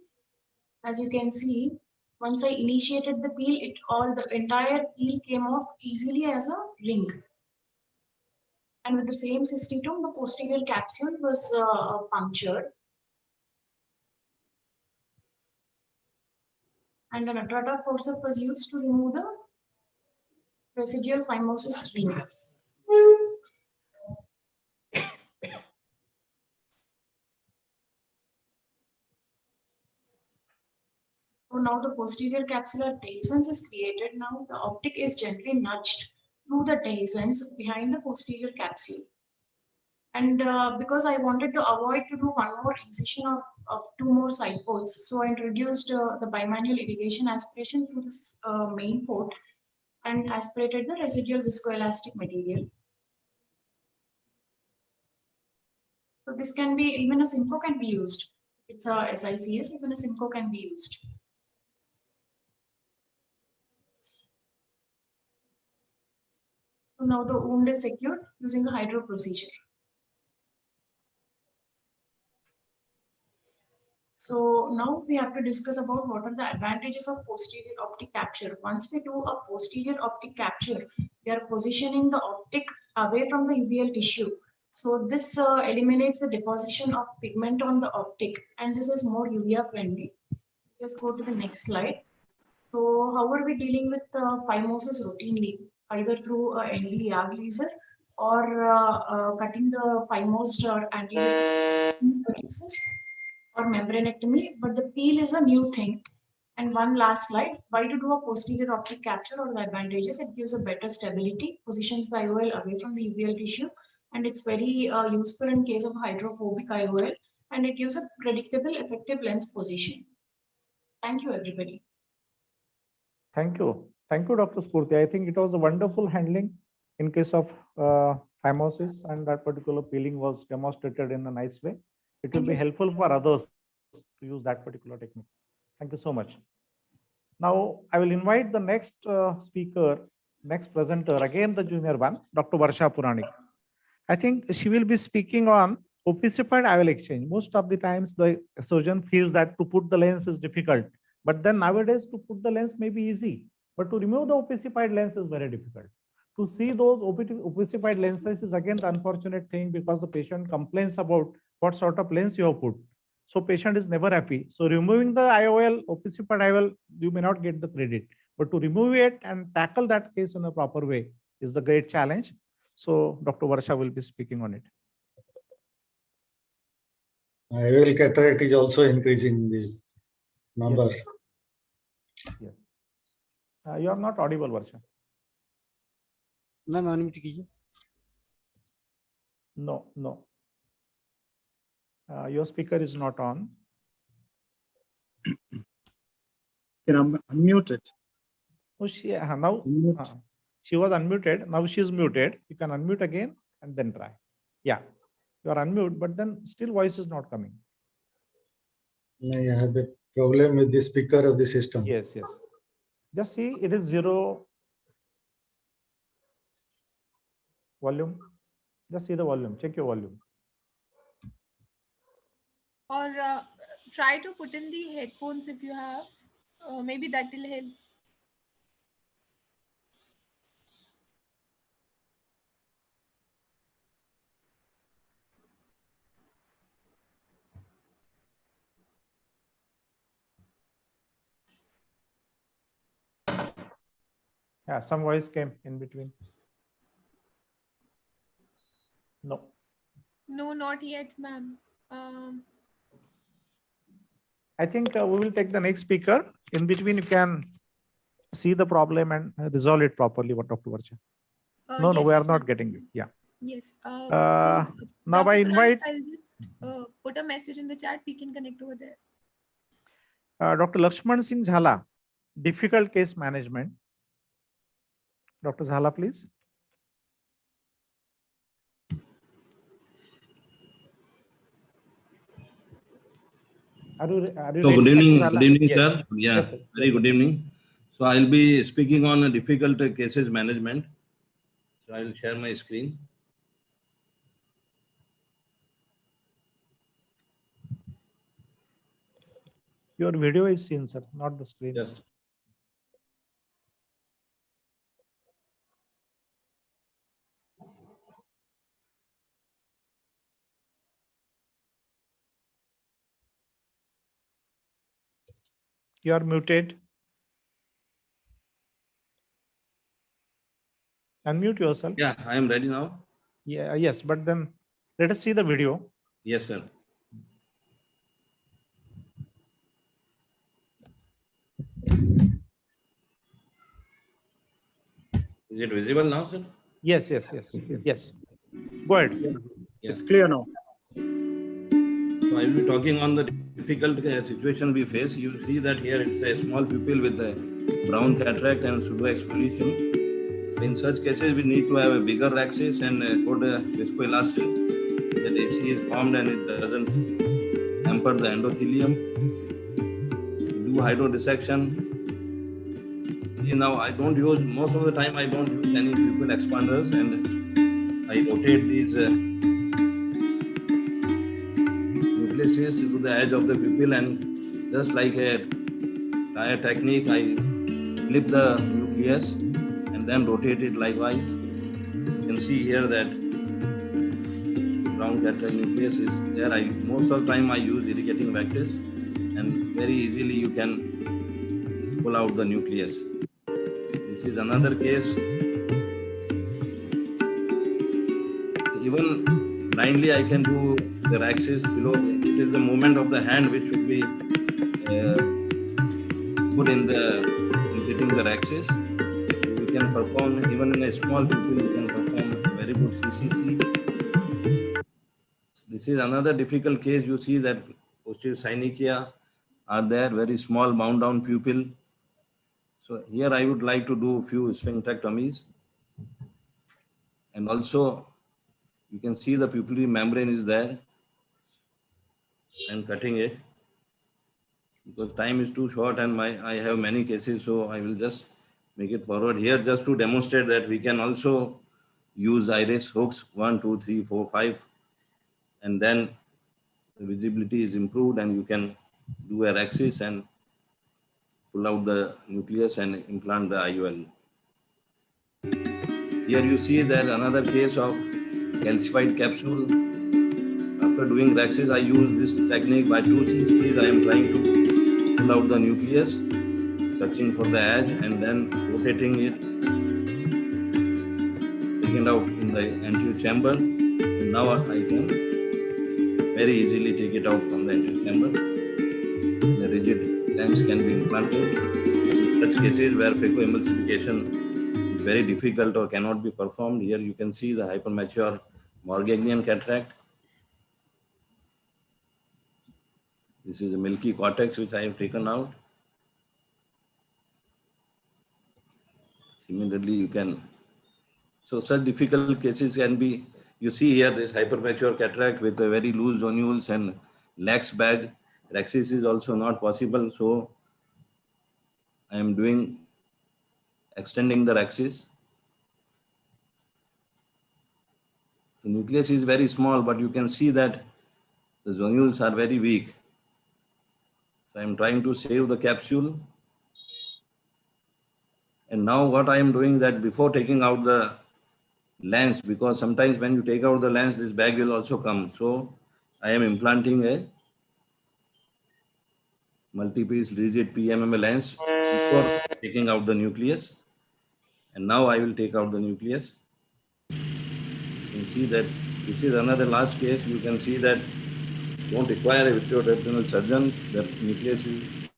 [SPEAKER 11] As you can see, once I initiated the peel, the entire peel came off easily as a ring. And with the same system, the posterior capsule was punctured. And an Atrata forceps was used to remove the residual phimosis ring. So now the posterior capsular dehiscence is created. Now the optic is gently nudged through the dehiscence behind the posterior capsule. And because I wanted to avoid to do one more incision of 2 more side ports, so I introduced the bimanual irrigation aspiration through this main port and aspirated the residual viscoelastic material. So this can be, even a Simcoe can be used. It's a SICS, even a Simcoe can be used. So now the wound is secured using a hydro procedure. So now we have to discuss about what are the advantages of posterior optic capture. Once we do a posterior optic capture, we are positioning the optic away from the uveal tissue. So this eliminates the deposition of pigment on the optic, and this is more uvea friendly. Just go to the next slide. So how are we dealing with phimosis routinely? Either through ND YAG laser or cutting the phimosed or anterior or membranectomy, but the peel is a new thing. And one last slide, why to do a posterior optic capture or the advantages? It gives a better stability, positions the IOL away from the uveal tissue, and it's very useful in case of hydrophobic IOL, and it gives a predictable, effective lens position. Thank you, everybody.
[SPEAKER 2] Thank you. Thank you, Dr. Spurti. I think it was a wonderful handling in case of phimosis, and that particular peeling was demonstrated in a nice way. It will
[SPEAKER 6] Thank
[SPEAKER 2] be
[SPEAKER 6] you, sir.
[SPEAKER 2] helpful for others to use that particular technique. Thank you so much. Now, I will invite the next speaker, next presenter, again the junior one, Dr. Varsha Puranik. I think she will be speaking on ossified IOL exchange. Most of the times the surgeon feels that to put the lens is difficult, but then nowadays to put the lens may be easy, but to remove the ossified lens is very difficult. To see those ossified lenses is again the unfortunate thing, because the patient complains about what sort of lens you have put. So patient is never happy. So removing the IOL, ossified IOL, you may not get the credit, but to remove it and tackle that case in a proper way is the great challenge. So Dr. Varsha will be speaking on it.
[SPEAKER 4] IOL cataract is also increasing the number.
[SPEAKER 2] Yes. You are not audible, Varsha.
[SPEAKER 12] Ma'am unmute कीजिए.
[SPEAKER 2] No, no. Your speaker is not on.
[SPEAKER 13] Can I unmute it?
[SPEAKER 2] Oh, now she was unmuted. Now she is muted. You can unmute again and then try. Yeah, you are unmute, but then still voice is not coming.
[SPEAKER 4] I have a problem with the speaker of the system.
[SPEAKER 2] Yes, yes. Just see, it is 0 volume. Just see the volume. Check your volume.
[SPEAKER 1] Or try to put in the headphones if you have. Maybe that will help.
[SPEAKER 2] Yeah, some voice came in between. No.
[SPEAKER 1] No, not yet, ma'am.
[SPEAKER 2] I think we will take the next speaker. In between, you can see the problem and resolve it properly, what Dr. Varsha. No,
[SPEAKER 1] yes,
[SPEAKER 2] we are
[SPEAKER 1] yes,
[SPEAKER 2] not
[SPEAKER 1] ma'am.
[SPEAKER 2] getting you. Yeah.
[SPEAKER 1] Yes.
[SPEAKER 2] Now
[SPEAKER 1] Dr.
[SPEAKER 2] I
[SPEAKER 1] Puranik,
[SPEAKER 2] invite
[SPEAKER 1] I'll just put a message in the chat. We can connect over there.
[SPEAKER 2] Dr. Lakshman Singh Jhala, difficult case management. Dr. Jhala, please. Are you
[SPEAKER 14] So
[SPEAKER 2] ready,
[SPEAKER 14] good evening,
[SPEAKER 2] Dr. Jhala?
[SPEAKER 14] good evening,
[SPEAKER 2] Yes.
[SPEAKER 14] sir. Yeah,
[SPEAKER 2] Yes, sir.
[SPEAKER 14] very
[SPEAKER 2] Yes,
[SPEAKER 14] good
[SPEAKER 2] sir.
[SPEAKER 14] evening. So I'll be speaking on difficult cases management. So I will share my screen.
[SPEAKER 2] Your video is seen, sir, not the screen.
[SPEAKER 14] Yes.
[SPEAKER 2] You are muted. Unmute yourself.
[SPEAKER 14] Yeah, I am ready now.
[SPEAKER 2] Yeah, yes, but then let us see the video.
[SPEAKER 14] Yes, sir. Is it visible now, sir?
[SPEAKER 2] Yes, yes, yes, yes. Go ahead.
[SPEAKER 14] Yeah.
[SPEAKER 13] It's clear now.
[SPEAKER 14] So I will be talking on the difficult situation we face. You see that here it's a small pupil with a brown cataract and pseudo exfoliation. In such cases, we need to have a bigger axis and put a viscoelastin. The AC is formed and it doesn't hamper the endothelium. Do hydrodissection. See, now I don't use, most of the time I don't use any pupil expanders, and I rotate these nucleuses to the edge of the pupil, and just like a tire technique, I flip the nucleus and then rotate it likewise. You can see here that brown cataract nucleus is there. Most of the time I use irrigating vectors, and very easily you can pull out the nucleus. This is another case. Even blindly I can do the axis below. It is the movement of the hand which should be put in hitting the axis. You can perform, even in a small pupil, you can perform a very good CCC. This is another difficult case. You see that posterior synechia are there, very small bound down pupil. So here I would like to do a few sphincterectomies. And also you can see the pupillary membrane is there. I'm cutting it because time is too short and I have many cases, so I will just make it forward here just to demonstrate that we can also use iris hooks 1, 2, 3, 4, 5, and then the visibility is improved and you can do a axis and pull out the nucleus and implant the IOL. Here you see that another case of calcified capsule. After doing Raxis, I use this technique by 260s. I am trying to pull out the nucleus, searching for the edge and then rotating it, taking it out in the anterior chamber. And now I can very easily take it out from the anterior chamber. The rigid lens can be implanted. In such cases where phacoemulsification is very difficult or cannot be performed, here you can see the hypermature Morganian cataract. This is a milky cortex which I have taken out. Similarly, you can, so such difficult cases can be, you see here this hypermature cataract with a very loose zonules and lax bag. Raxis is also not possible, so I am doing extending the Raxis. So nucleus is very small, but you can see that the zonules are very weak. So I am trying to save the capsule. And now what I am doing that before taking out the lens, because sometimes when you take out the lens, this bag will also come. So I am implanting a multi-piece rigid PMMA lens before taking out the nucleus. And now I will take out the nucleus. You can see that this is another last case. You can see that don't require a vitreoretinal surgeon. The nucleus is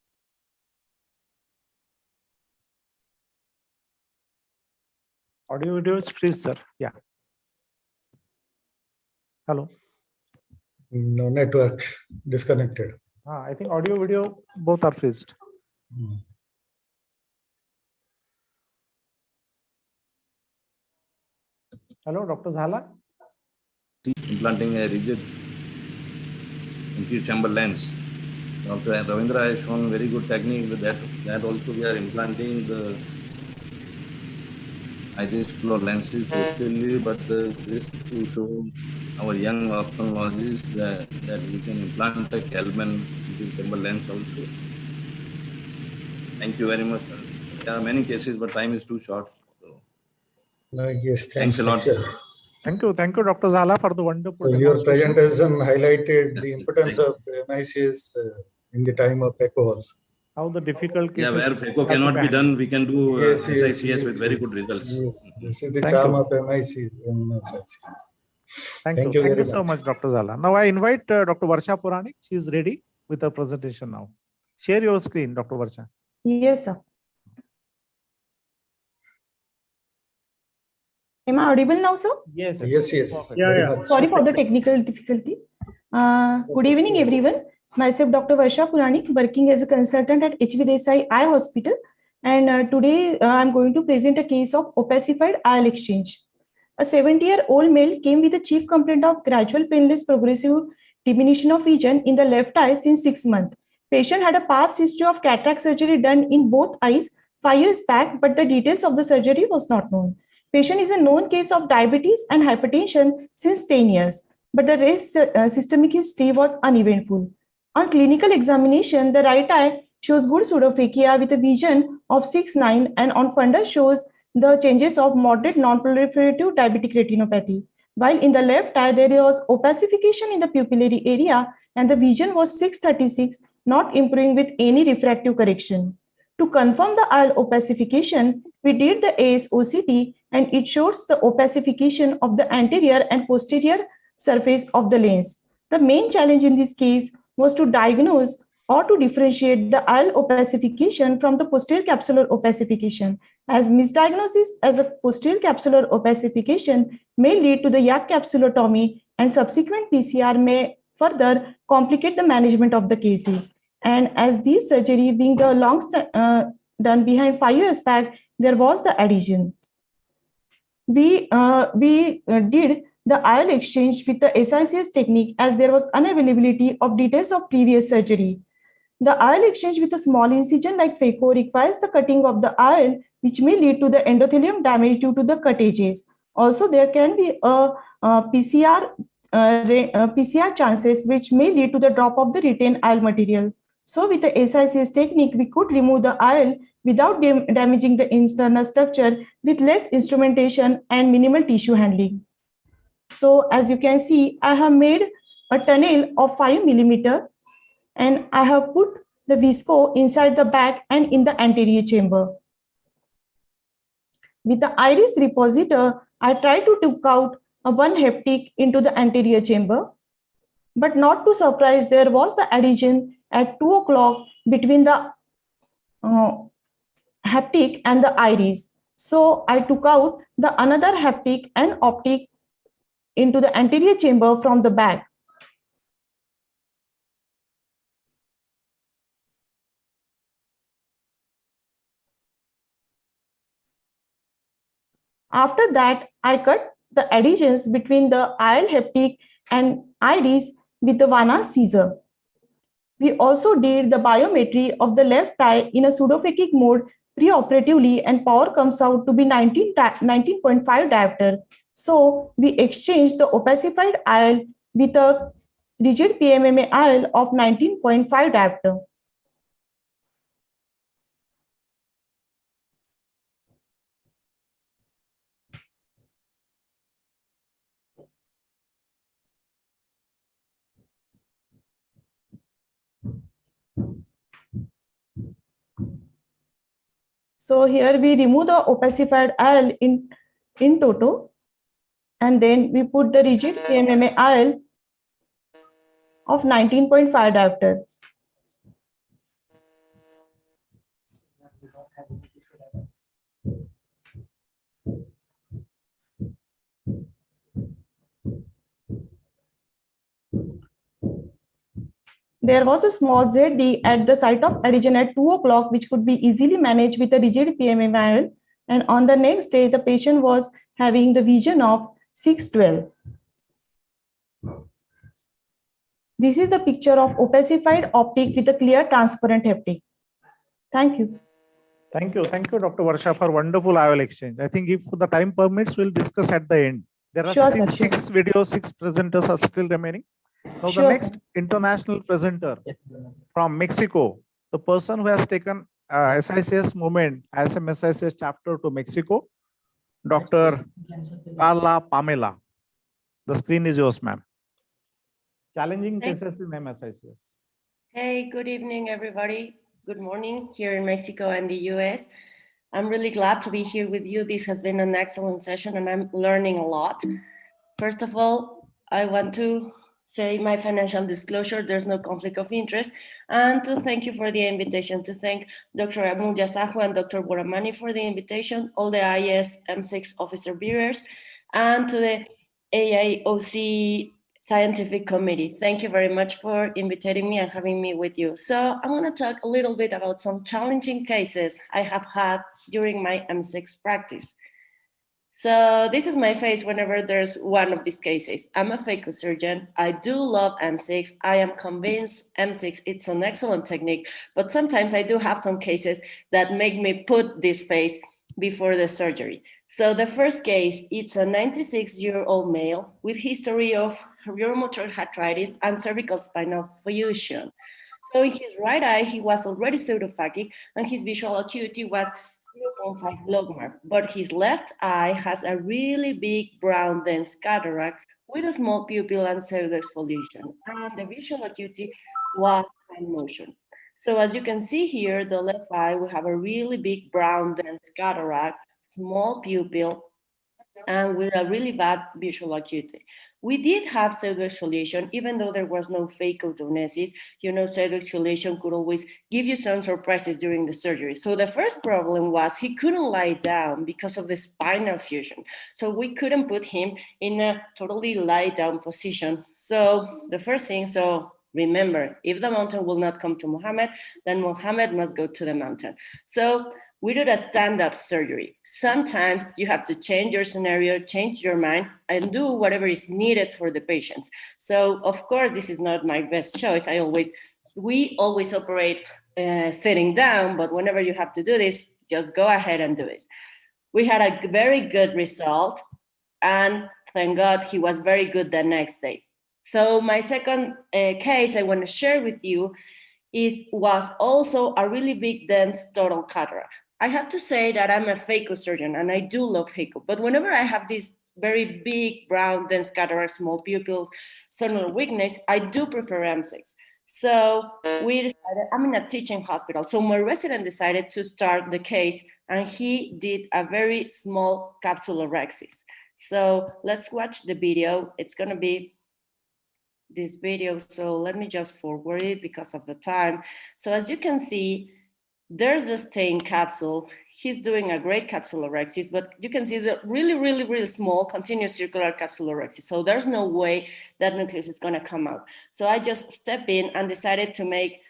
[SPEAKER 2] Audio video is freeze, sir. Yeah. Hello.
[SPEAKER 13] No network, disconnected.
[SPEAKER 2] I think audio video both are freezed. Hello, Dr. Zhala.
[SPEAKER 14] implanting a rigid anterior chamber lens. Dr. Ravindra has shown very good technique with that. That also we are implanting the iris floor lenses posteriorly, but this to show our young ophthalmologists that we can implant a Kelman anterior chamber lens also. Thank you very much, sir. There are many cases, but time is too short. So,
[SPEAKER 13] Yes,
[SPEAKER 14] thanks a lot.
[SPEAKER 2] Thank you, Dr. Zhala, for the wonderful
[SPEAKER 13] So your
[SPEAKER 2] demonstration.
[SPEAKER 13] presentation highlighted the importance of MICs in the time of PECOs.
[SPEAKER 2] How the difficult cases.
[SPEAKER 14] Yeah, where PHECO cannot be done, we can do SICS with very good results.
[SPEAKER 13] Yes, this is the
[SPEAKER 2] Thank
[SPEAKER 13] charm
[SPEAKER 2] you.
[SPEAKER 13] of MICs and SICs.
[SPEAKER 2] Thank
[SPEAKER 13] Thank
[SPEAKER 2] you.
[SPEAKER 13] you
[SPEAKER 2] Thank you
[SPEAKER 13] very
[SPEAKER 2] so
[SPEAKER 13] much.
[SPEAKER 2] much, Dr. Zhala. Now I invite Dr. Varsha Puranik. She is ready with her presentation now. Share your screen, Dr. Varsha.
[SPEAKER 12] Yes, sir. Am I audible now, sir?
[SPEAKER 2] Yes.
[SPEAKER 13] Yes, yes.
[SPEAKER 2] Perfect.
[SPEAKER 13] Very much.
[SPEAKER 12] Sorry for the technical difficulty. Good evening, everyone. Myself, Dr. Varsha Puranik, working as a consultant at HV Desai Eye Hospital. And today I'm going to present a case of opacified IOL exchange. A 70-year-old male came with a chief complaint of gradual painless progressive diminution of vision in the left eye since 6 months. Patient had a past history of cataract surgery done in both eyes 5 years back, but the details of the surgery was not known. Patient is a known case of diabetes and hypertension since 10 years, but the rest systemic history was uneventful. On clinical examination, the right eye shows good pseudophakia with a vision of 6/9, and on fundus shows the changes of moderate non-proliferative diabetic retinopathy. While in the left eye, there was opacification in the pupillary area and the vision was 6/36, not improving with any refractive correction. To confirm the IOL opacification, we did the ASOCT and it shows the opacification of the anterior and posterior surface of the lens. The main challenge in this case was to diagnose or to differentiate the IOL opacification from the posterior capsular opacification, as misdiagnosis as a posterior capsular opacification may lead to the YAG capsulotomy and subsequent PCR may further complicate the management of the cases. And as this surgery being the done behind 5 years back, there was the adhesion. We did the IL exchange with the SICS technique as there was unavailability of details of previous surgery. The IL exchange with a small incision like phaco requires the cutting of the IL, which may lead to the endothelium damage due to the cut edges. Also, there can be a PCR chances which may lead to the drop of the retained IL material. So with the SICS technique, we could remove the IL without damaging the internal structure with less instrumentation and minimal tissue handling. So as you can see, I have made a tunnel of 5 millimeter and I have put the visco inside the back and in the anterior chamber. With the iris repositor, I try to take out a 1 haptic into the anterior chamber, but not to surprise, there was the adhesion at 2 o'clock between the haptic and the iris. So I took out the another haptic and optic into the anterior chamber from the back. After that, I cut the adhesions between the IL haptic and iris with the Vanna scissor. We also did the biometry of the left eye in a pseudophakic mode preoperatively, and power comes out to be 19.5 diopter. So we exchanged the opacified IL with a rigid PMMA IL of 19.5 diopter. So here we remove the opacified IL in toto, and then we put the rigid PMMA IL of 19.5 diopter. There was a small ZD at the site of adhesion at 2 o'clock, which could be easily managed with a rigid PMMA IL. And on the next day, the patient was having the vision of 612. This is the picture of opacified optic with a clear transparent haptic. Thank you.
[SPEAKER 2] Thank you, Dr. Varsha, for wonderful IOL exchange. I think if the time permits, we'll discuss at the end. There are still 6 videos, 6 presenters are still remaining. Now the next international presenter from Mexico, the person who has taken SICS movement, ISM SICS chapter to Mexico, Dr. Carla Pamela. The screen is yours, ma'am. Challenging cases in MSICS.
[SPEAKER 15] Hey, good evening, everybody. Good morning here in Mexico and the US. I'm really glad to be here with you. This has been an excellent session and I'm learning a lot. First of all, I want to say my financial disclosure, there's no conflict of interest, and to thank you for the invitation, to thank Dr. Amulya Sahu and Dr. Boramani for the invitation, all the IS M6 officer bearers, and to the AIOC Scientific Committee. Thank you very much for inviting me and having me with you. So I want to talk a little bit about some challenging cases I have had during my M6 practice. So this is my face whenever there's one of these cases. I'm a phaco surgeon. I do love M6. I am convinced M6, it's an excellent technique, but sometimes I do have some cases that make me put this face before the surgery. So the first case, it's a 96-year-old male with history of rheumatoid arthritis and cervical spinal fusion. So in his right eye, he was already pseudophakic and his visual acuity was 0.5 logMAR, but his left eye has a really big brown dense cataract with a small pupil and pseudoexfoliation, and the visual acuity was in motion. So as you can see here, the left eye, we have a really big brown dense cataract, small pupil, and with a really bad visual acuity. We did have pseudoexfoliation, even though there was no phacotonesis. You know, pseudoexfoliation could always give you some surprises during the surgery. So the first problem was he couldn't lie down because of the spinal fusion. So we couldn't put him in a totally lie down position. So the first thing, so remember, if the mountain will not come to Mohammed, then Mohammed must go to the mountain. So we do the stand-up surgery. Sometimes you have to change your scenario, change your mind, and do whatever is needed for the patients. So of course, this is not my best choice. We always operate sitting down, but whenever you have to do this, just go ahead and do it. We had a very good result, and thank God he was very good the next day. So my second case I want to share with you, it was also a really big dense total cataract. I have to say that I'm a phaco surgeon and I do love phaco, but whenever I have this very big brown dense cataract, small pupils, external weakness, I do prefer M6. So we decided, I'm in a teaching hospital. So my resident decided to start the case and he did a very small capsulorhexis. So let's watch the video. It's gonna be this video. So let me just forward it because of the time. So as you can see, there's the stain capsule. He's doing a great capsulorhexis, but you can see the really small continuous circular capsulorhexis. So there's no way that nucleus is gonna come out. So I just stepped in and decided to make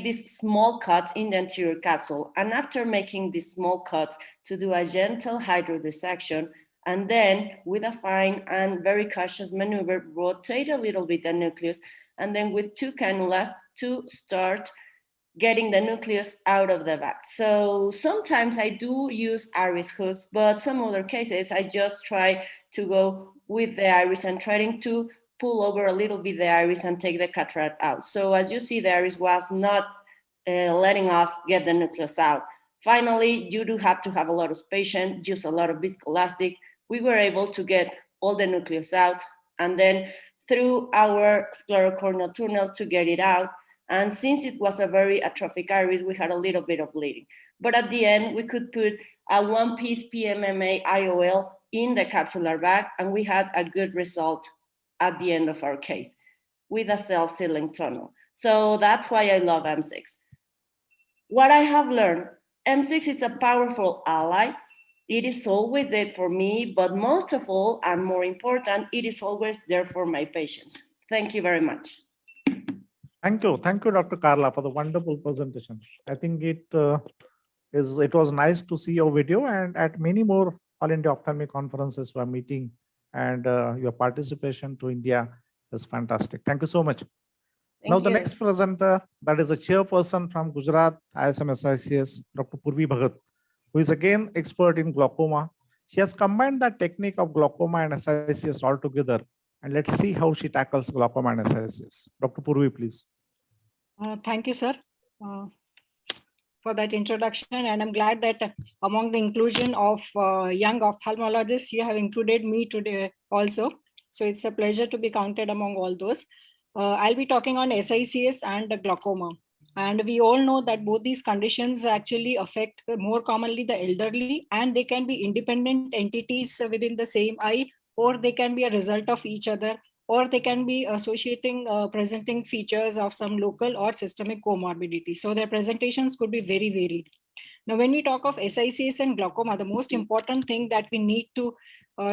[SPEAKER 15] these small cuts in the anterior capsule. And after making these small cuts, to do a gentle hydrodissection, and then with a fine and very cautious maneuver, rotate a little bit the nucleus, and then with 2 cannulas to start getting the nucleus out of the bag. So sometimes I do use iris hooks, but some other cases I just try to go with the iris and trying to pull over a little bit the iris and take the cataract out. So as you see, the iris was not letting us get the nucleus out. Finally, you do have to have a lot of patience, use a lot of viscoelastic. We were able to get all the nucleus out, and then through our sclerocorneal tunnel to get it out. And since it was a very atrophic iris, we had a little bit of bleeding. But at the end, we could put a 1-piece PMMA IOL in the capsular bag, and we had a good result at the end of our case with a self-sealing tunnel. So that's why I love M6. What I have learned, M6 is a powerful ally. It is always there for me, but most of all, and more important, it is always there for my patients. Thank you very much.
[SPEAKER 2] Thank you, Dr. Carla, for the wonderful presentation. I think it was nice to see your video, and at many more All India Ophthalmic conferences we are meeting, and your participation to India is fantastic. Thank you so much. Now the next presenter, that is a chairperson from Gujarat ISM SICS, Dr. Purvi Bhagat, who is again expert in glaucoma. She has combined the technique of glaucoma and SICS all together. And let's see how she tackles glaucoma and SICS. Dr. Purvi, please.
[SPEAKER 16] Thank you, sir, for that introduction. And I'm glad that among the inclusion of young ophthalmologists, you have included me today also. So it's a pleasure to be counted among all those. I'll be talking on SICS and glaucoma. And we all know that both these conditions actually affect more commonly the elderly, and they can be independent entities within the same eye, or they can be a result of each other, or they can be presenting features of some local or systemic comorbidity. So their presentations could be very varied. Now, when we talk of SICS and glaucoma, the most important thing that we need to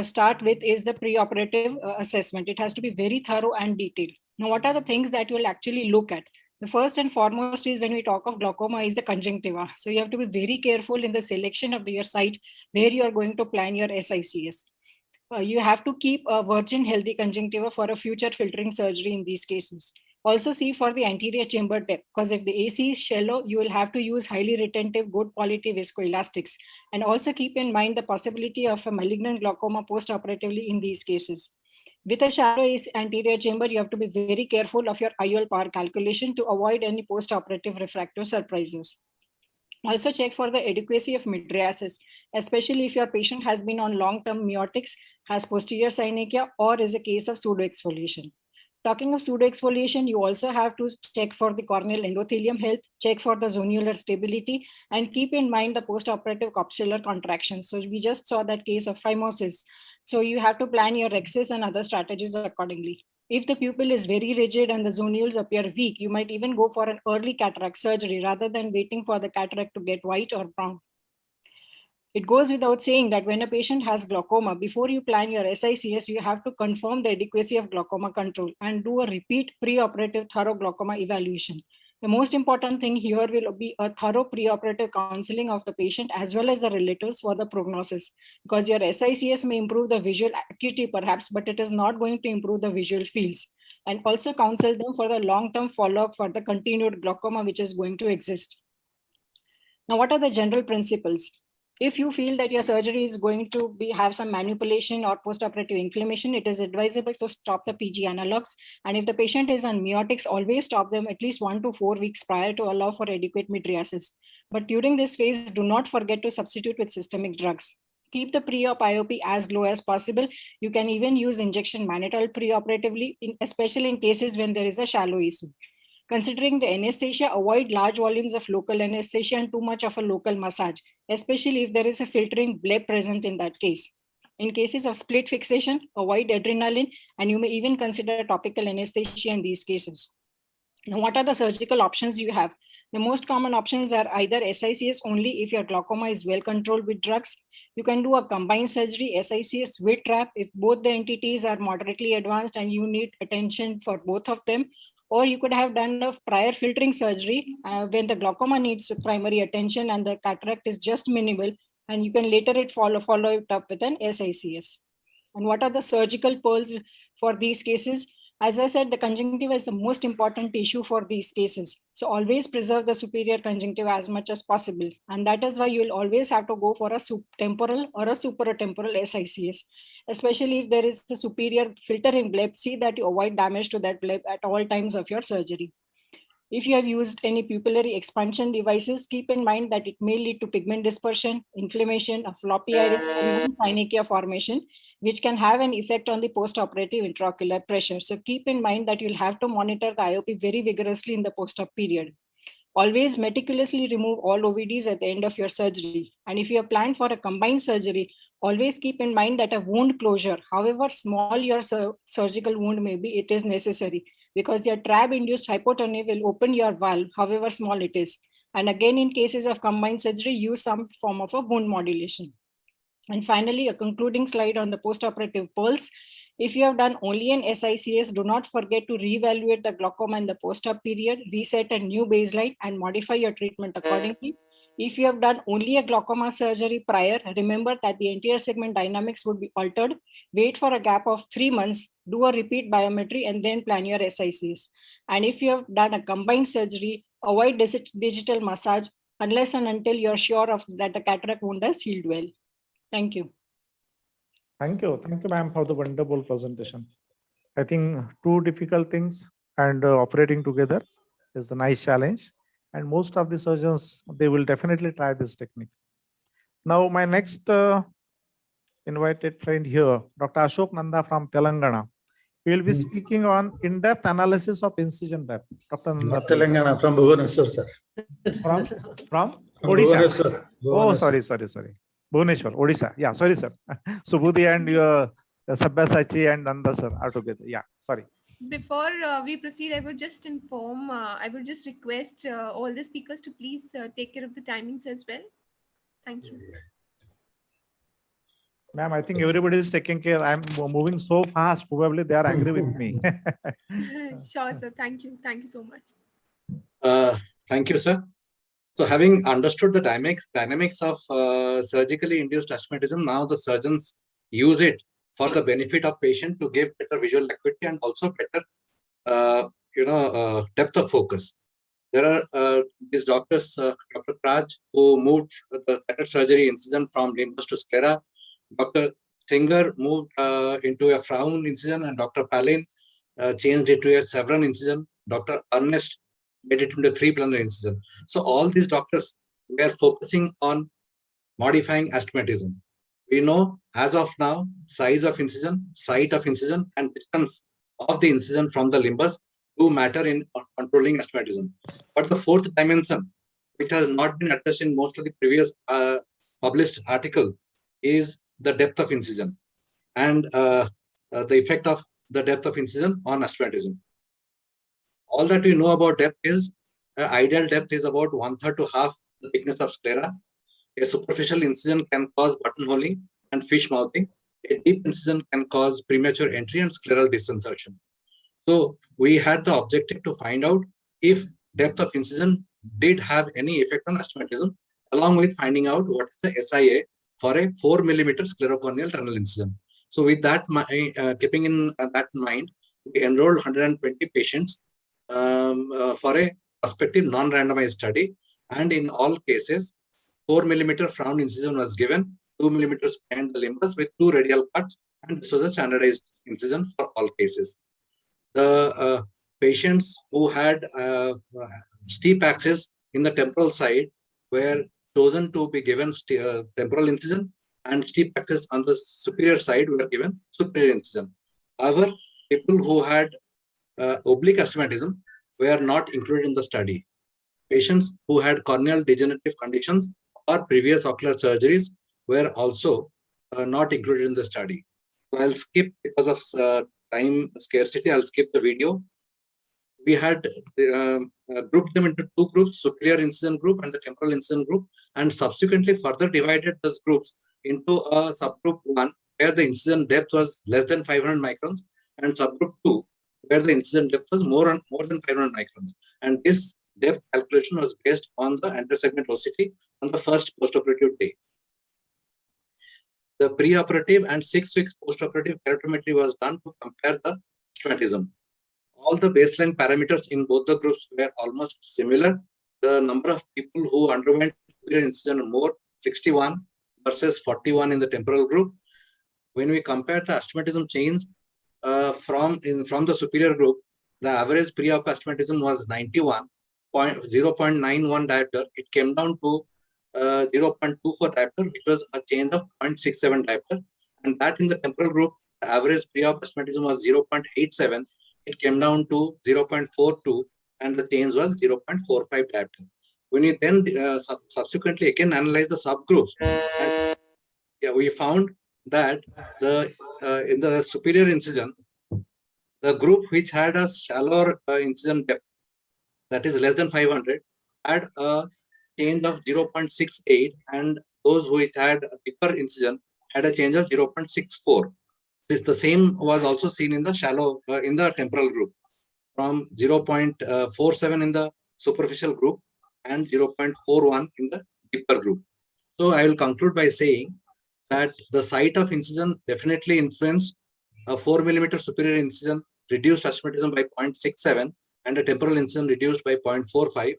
[SPEAKER 16] start with is the preoperative assessment. It has to be very thorough and detailed. Now, what are the things that you'll actually look at? The first and foremost is, when we talk of glaucoma, is the conjunctiva. So you have to be very careful in the selection of your site where you are going to plan your SICS. You have to keep a virgin healthy conjunctiva for a future filtering surgery in these cases. Also see for the anterior chamber depth, because if the AC is shallow, you will have to use highly retentive, good quality viscoelastics. And also keep in mind the possibility of a malignant glaucoma post-operatively in these cases. With a shallow anterior chamber, you have to be very careful of your IOL power calculation to avoid any post-operative refractive surprises. Also check for the adequacy of mydriasis, especially if your patient has been on long-term miotics, has posterior synechia, or is a case of pseudoexfoliation. Talking of pseudoexfoliation, you also have to check for the corneal endothelium health, check for the zonular stability, and keep in mind the post-operative capsular contractions. So we just saw that case of phimosis. So you have to plan your rhexis and other strategies accordingly. If the pupil is very rigid and the zonules appear weak, you might even go for an early cataract surgery rather than waiting for the cataract to get white or brown. It goes without saying that when a patient has glaucoma, before you plan your SICS, you have to confirm the adequacy of glaucoma control and do a repeat preoperative thorough glaucoma evaluation. The most important thing here will be a thorough preoperative counseling of the patient as well as the relatives for the prognosis, because your SICS may improve the visual acuity perhaps, but it is not going to improve the visual fields. And also counsel them for the long-term follow-up for the continued glaucoma which is going to exist. Now, what are the general principles? If you feel that your surgery is going to have some manipulation or postoperative inflammation, it is advisable to stop the PG analogs. And if the patient is on miotics, always stop them at least 1 to 4 weeks prior to allow for adequate mydriasis. But during this phase, do not forget to substitute with systemic drugs. Keep the pre-op IOP as low as possible. You can even use injection mannitol preoperatively, especially in cases when there is a shallow EC. Considering the anesthesia, avoid large volumes of local anesthesia and too much of a local massage, especially if there is a filtering bleb present in that case. In cases of split fixation, avoid adrenaline, and you may even consider topical anesthesia in these cases. Now, what are the surgical options you have? The most common options are either SICS only if your glaucoma is well controlled with drugs. You can do a combined surgery, SICS with TRAP, if both the entities are moderately advanced and you need attention for both of them. Or you could have done a prior filtering surgery when the glaucoma needs primary attention and the cataract is just minimal, and you can later follow it up with an SICS. And what are the surgical pearls for these cases? As I said, the conjunctiva is the most important issue for these cases. So always preserve the superior conjunctiva as much as possible. And that is why you'll always have to go for a subtemporal or a supratemporal SICS, especially if there is a superior filtering bleb. See that you avoid damage to that bleb at all times of your surgery. If you have used any pupillary expansion devices, keep in mind that it may lead to pigment dispersion, inflammation, a floppy iris, or even synechia formation, which can have an effect on the postoperative intraocular pressure. So keep in mind that you'll have to monitor the IOP very vigorously in the post-op period. Always meticulously remove all OVDs at the end of your surgery. And if you have planned for a combined surgery, always keep in mind that a wound closure, however small your surgical wound may be, it is necessary, because your TRAB-induced hypotony will open your valve, however small it is. And again, in cases of combined surgery, use some form of a wound modulation. And finally, a concluding slide on the postoperative pearls. If you have done only an SICS, do not forget to reevaluate the glaucoma in the post-op period, reset a new baseline, and modify your treatment accordingly. If you have done only a glaucoma surgery prior, remember that the anterior segment dynamics would be altered. Wait for a gap of 3 months, do a repeat biometry, and then plan your SICS. And if you have done a combined surgery, avoid digital massage unless and until you're sure of that the cataract wound has healed well. Thank you.
[SPEAKER 2] Thank you, ma'am, for the wonderful presentation. I think two difficult things and operating together is the nice challenge. And most of the surgeons, they will definitely try this technique. Now, my next invited friend here, Dr. Ashok Nanda from Telangana. We will be speaking on in-depth analysis of incision depth. Dr. Nanda,
[SPEAKER 13] Not Telangana, from Bhubaneswar, sir.
[SPEAKER 2] From
[SPEAKER 13] Odisha.
[SPEAKER 2] Odisha. Oh, sorry. Bhubaneswar, Odisha. Yeah, sorry, sir. Subudhi and your Sabyasachi and Nanda, sir, are together. Yeah, sorry.
[SPEAKER 1] Before we proceed, I would just inform, I would just request all the speakers to please take care of the timings as well. Thank you.
[SPEAKER 2] Ma'am, I think everybody is taking care. I'm moving so fast. Probably they are angry with me.
[SPEAKER 1] Sure, sir. Thank you. Thank you so much.
[SPEAKER 17] Thank you, sir. So having understood the dynamics of surgically induced astigmatism, now the surgeons use it for the benefit of patient to give better visual acuity and also better, depth of focus. There are these doctors, Dr. Praj, who moved the cataract surgery incision from limbus to sclera. Dr. Singer moved into a frown incision, and Dr. Palin changed it to a Severn incision. Dr. Ernest made it into a 3-planar incision. So all these doctors were focusing on modifying astigmatism. We know as of now, size of incision, site of incision, and distance of the incision from the limbus do matter in controlling astigmatism. But the fourth dimension, which has not been addressed in most of the previous published article, is the depth of incision and the effect of the depth of incision on astigmatism. All that we know about depth is ideal depth is about 1/3 to half the thickness of sclera. A superficial incision can cause buttonholing and fish mouthing. A deep incision can cause premature entry and scleral disinsertion. So we had the objective to find out if depth of incision did have any effect on astigmatism, along with finding out what is the SIA for a 4 millimeter sclerocorneal tunnel incision. So with that, keeping in that mind, we enrolled 120 patients for a prospective non-randomized study. And in all cases, 4 millimeter frown incision was given, 2 millimeters behind the limbus with 2 radial cuts, and this was a standardized incision for all cases. The patients who had steep axis in the temporal side were chosen to be given temporal incision, and steep axis on the superior side were given superior incision. However, people who had oblique astigmatism were not included in the study. Patients who had corneal degenerative conditions or previous ocular surgeries were also not included in the study. So I'll skip, because of time scarcity, I'll skip the video. We had grouped them into 2 groups, superior incision group and the temporal incision group, and subsequently further divided those groups into a subgroup 1, where the incision depth was less than 500 microns, and subgroup 2, where the incision depth was more than 500 microns. And this depth calculation was based on the anterior-segment OCT on the first postoperative day. The preoperative and 6 weeks postoperative keratometry was done to compare the astigmatism. All the baseline parameters in both the groups were almost similar. The number of people who underwent superior incision more, 61 versus 41 in the temporal group. When we compare the astigmatism change from the superior group, the average pre-op astigmatism was 91, 0.91 diopter. It came down to 0.24 diopter, which was a change of 0.67 diopter. And that in the temporal group, the average pre-op astigmatism was 0.87. It came down to 0.42, and the change was 0.45 diopter. When we then subsequently again analyze the subgroups, and we found that in the superior incision, the group which had a shallower incision depth, that is less than 500, had a change of 0.68, and those which had a deeper incision had a change of 0.64. The same was also seen in the shallow, in the temporal group, from 0.47 in the superficial group and 0.41 in the deeper group. So I will conclude by saying that the site of incision definitely influenced. A 4 millimeter superior incision reduced astigmatism by 0.67 and a temporal incision reduced by 0.45.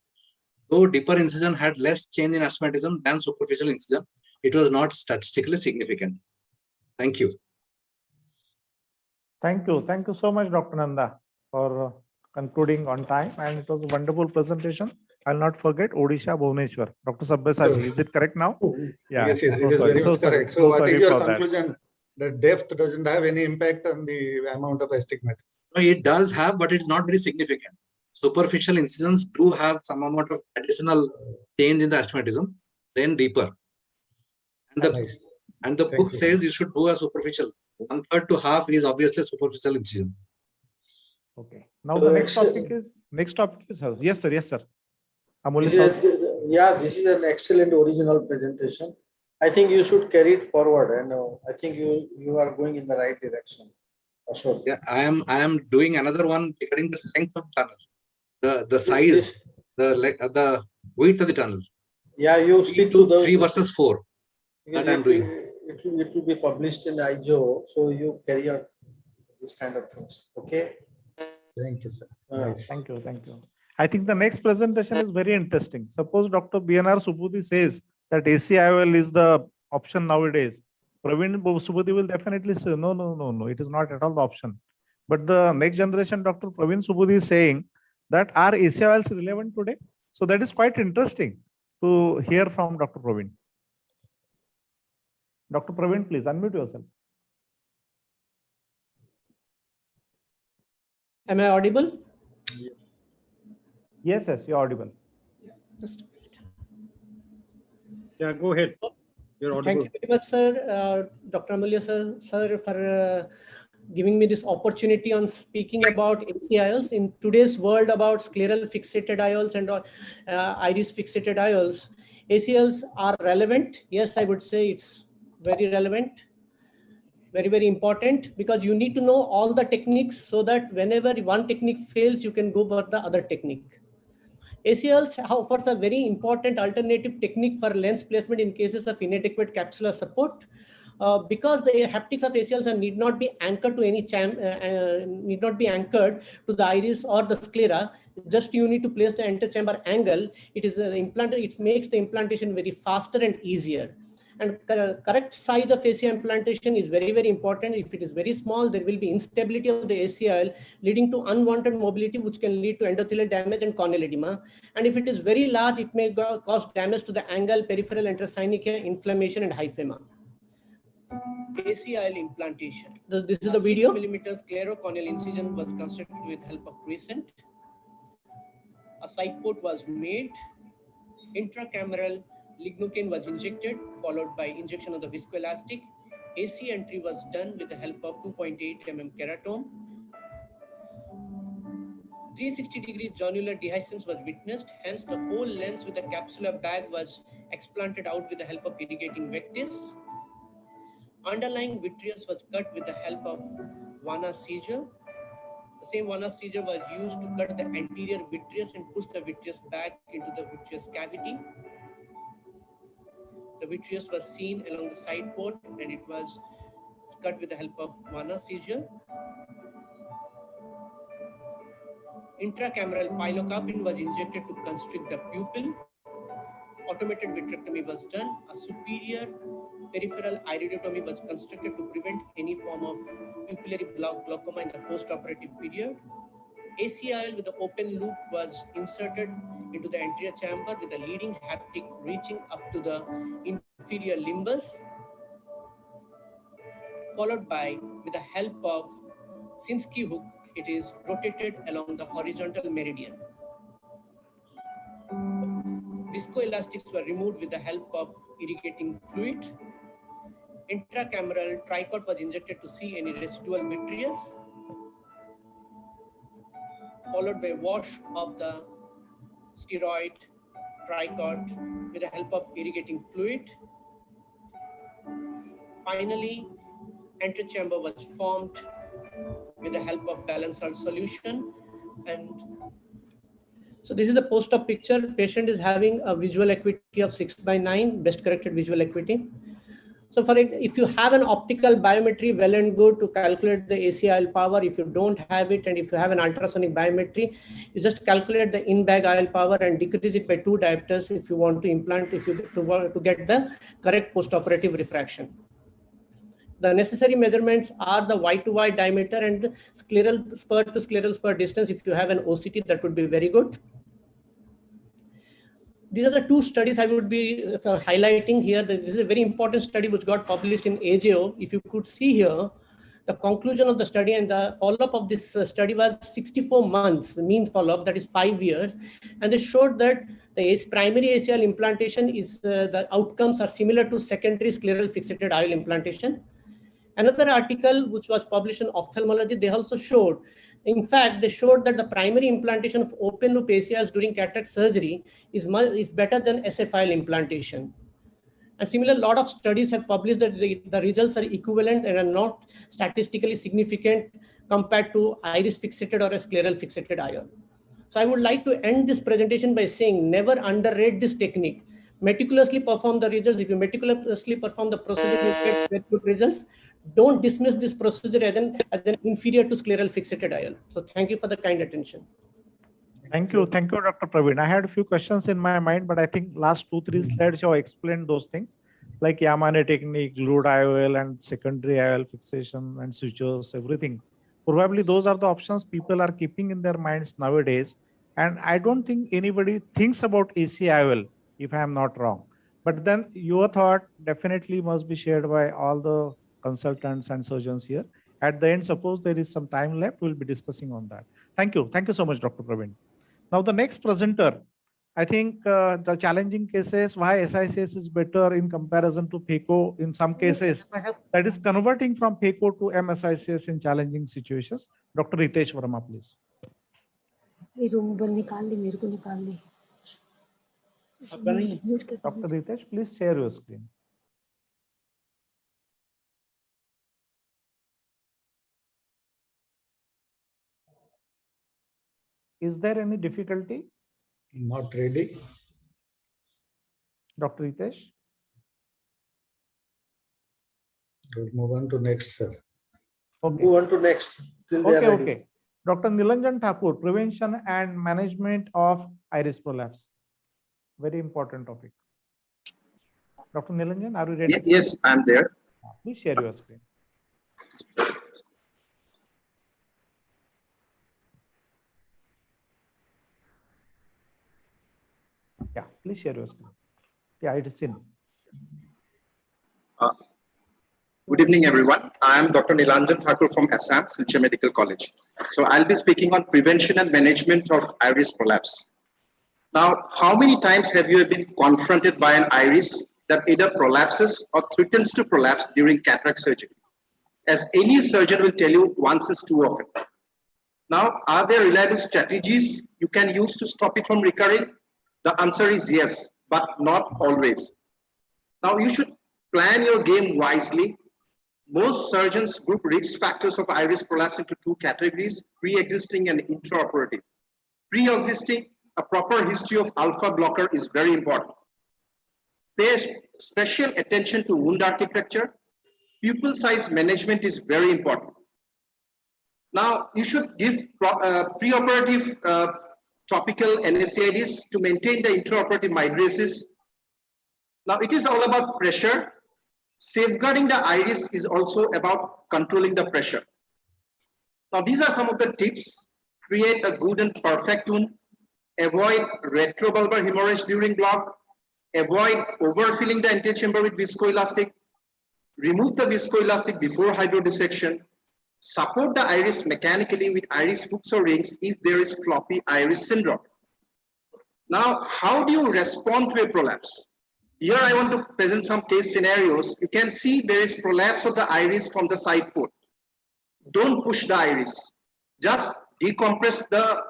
[SPEAKER 17] Though deeper incision had less change in astigmatism than superficial incision, it was not statistically significant. Thank you.
[SPEAKER 2] Thank you. Thank you so much, Dr. Nanda, for concluding on time. And it was a wonderful presentation. I'll not forget Odisha, Bhubaneswar. Dr. Sabyasachi, is it correct now?
[SPEAKER 13] Yeah. Yes, it is very much correct. So what is your conclusion? The depth doesn't have any impact on the amount of astigmatism?
[SPEAKER 17] No, it does have, but it's not very significant. Superficial incisions do have some amount of additional change in the astigmatism, then deeper. And the book says you should do a superficial. 1/3 to half is obviously superficial incision.
[SPEAKER 2] Okay. Now the next topic is health. Yes, sir. Yes, sir.
[SPEAKER 4] This is an excellent original presentation. I think you should carry it forward, and I think you are going in the right direction. Sure.
[SPEAKER 17] Yeah, I am doing another one regarding the length of tunnel, the size, the width of the tunnel.
[SPEAKER 4] Yeah, you stick to the
[SPEAKER 17] 3 versus 4. That I am doing.
[SPEAKER 4] It will be published in IJO, so you carry out this kind of things. Okay.
[SPEAKER 13] Thank you, sir.
[SPEAKER 2] Nice. Thank you. Thank you. I think the next presentation is very interesting. Suppose Dr. BNR Subudhi says that ACIOL is the option nowadays. Praveen Subudhi will definitely say, no, it is not at all the option. But the next generation, Dr. Praveen Subudhi is saying that are ACIOLs relevant today? So that is quite interesting to hear from Dr. Praveen. Dr. Praveen, please unmute yourself.
[SPEAKER 18] Am I audible?
[SPEAKER 2] Yes, you're audible.
[SPEAKER 18] Just
[SPEAKER 19] Yeah, go ahead. You're audible.
[SPEAKER 18] Thank you very much, sir. Dr. Amulya sir, for giving me this opportunity on speaking about ACIOLs. In today's world about scleral fixated IOLs and iris fixated IOLs, ACIOLs are relevant. Yes, I would say it's very relevant, very, very important, because you need to know all the techniques so that whenever one technique fails, you can go for the other technique. ACLs offers a very important alternative technique for lens placement in cases of inadequate capsular support. Because the haptics of ACLs need not be anchored to any need not be anchored to the iris or the sclera. Just you need to place the interchamber angle. It is implanted. It makes the implantation very faster and easier. And correct size of ACL implantation is very, very important. If it is very small, there will be instability of the ACL, leading to unwanted mobility, which can lead to endothelial damage and corneal edema. And if it is very large, it may cause damage to the angle, peripheral intrasynechiae, inflammation, and hyphema. ACL implantation. This is the video. 6 mm sclerocorneal incision was constructed with help of crescent. A side port was made. Intracameral lignocaine was injected, followed by injection of the viscoelastic. AC entry was done with the help of 2.8 mm keratome. 360-degree zonular dehiscence was witnessed. Hence, the whole lens with the capsular bag was explanted out with the help of irrigating vectis. Underlying vitreous was cut with the help of Vanna seizure. The same Vanna seizure was used to cut the anterior vitreous and push the vitreous back into the vitreous cavity. The vitreous was seen along the side port and it was cut with the help of Vanna seizure. Intracameral pilocarpine was injected to constrict the pupil. Automated vitrectomy was done. A superior peripheral iridotomy was constructed to prevent any form of pupillary glaucoma in the post-operative period. ACIL with the open loop was inserted into the anterior chamber with the leading haptic reaching up to the inferior limbus, followed by, with the help of Sinskey hook, it is rotated along the horizontal meridian. Viscoelastics were removed with the help of irrigating fluid. Intracameral tricot was injected to see any residual vitreous, followed by wash of the steroid tricot with the help of irrigating fluid. Finally, antechamber was formed with the help of balanced salt solution. And so this is the post-op picture. Patient is having a visual acuity of 6/9, best corrected visual acuity. So if you have an optical biometry, well and good to calculate the ACIL power. If you don't have it, and if you have an ultrasonic biometry, you just calculate the in-bag IL power and decrease it by 2 diopters if you want to implant, to get the correct post-operative refraction. The necessary measurements are the Y to Y diameter and scleral spur to scleral spur distance. If you have an OCT, that would be very good. These are the 2 studies I would be highlighting here. This is a very important study which got published in AJO. If you could see here, the conclusion of the study and the follow-up of this study was 64 months, the mean follow-up, that is 5 years. And they showed that the primary ACL implantation is, the outcomes are similar to secondary scleral fixated IOL implantation. Another article which was published in Ophthalmology, they also showed, in fact, they showed that the primary implantation of open loop ACLs during cataract surgery is better than SFIL implantation. And similar, lot of studies have published that the results are equivalent and are not statistically significant compared to iris fixated or a scleral fixated IOL. So I would like to end this presentation by saying, never underrate this technique. Meticulously perform the results. If you meticulously perform the procedure, you get very good results. Don't dismiss this procedure as an inferior to scleral fixated IOL. So thank you for the kind attention.
[SPEAKER 2] Thank you, Dr. Praveen. I had a few questions in my mind, but I think last 2-3 slides you have explained those things, like Yamane technique, glued IOL and secondary IOL fixation and sutures, everything. Probably those are the options people are keeping in their minds nowadays. And I don't think anybody thinks about ACIOL, if I am not wrong. But then your thought definitely must be shared by all the consultants and surgeons here. At the end, suppose there is some time left, we'll be discussing on that. Thank you. Thank you so much, Dr. Praveen. Now, the next presenter, I think the challenging cases, why SICS is better in comparison to PHECO in some cases, that is converting from PHECO to MSICS in challenging situations. Dr. Ritesh Verma, please. Dr. Ritesh, please share your screen. Is there any difficulty?
[SPEAKER 13] Not ready.
[SPEAKER 2] Dr. Hitesh?
[SPEAKER 13] We'll move on to next, sir.
[SPEAKER 2] Okay.
[SPEAKER 4] Move on to next. Till they are
[SPEAKER 2] Okay,
[SPEAKER 4] ready.
[SPEAKER 2] okay. Dr. Nilanjan Thakur, prevention and management of iris prolapse. Very important topic. Dr. Nilanjan, are you ready?
[SPEAKER 20] Yes, I'm there.
[SPEAKER 2] Please share your screen. Yeah, please share your screen. Yeah, it is in.
[SPEAKER 20] Good evening, everyone. I am Dr. Nilanjan Thakur from Assam, Silchar Medical College. So I'll be speaking on prevention and management of iris prolapse. Now, how many times have you been confronted by an iris that either prolapses or threatens to prolapse during cataract surgery? As any surgeon will tell you, once is too often. Now, are there reliable strategies you can use to stop it from recurring? The answer is yes, but not always. Now, you should plan your game wisely. Most surgeons group risk factors of iris prolapse into two categories: pre-existing and intraoperative. Pre-existing, a proper history of alpha blocker is very important. Pay special attention to wound architecture. Pupil size management is very important. Now, you should give preoperative topical NSAIDs to maintain the intraoperative mydriasis. Now, it is all about pressure. Safeguarding the iris is also about controlling the pressure. Now, these are some of the tips. Create a good and perfect wound. Avoid retrobulbar hemorrhage during block. Avoid overfilling the antechamber with viscoelastic. Remove the viscoelastic before hydrodissection. Support the iris mechanically with iris hooks or rings if there is floppy iris syndrome. Now, how do you respond to a prolapse? Here I want to present some case scenarios. You can see there is prolapse of the iris from the side port. Don't push the iris. Just decompress the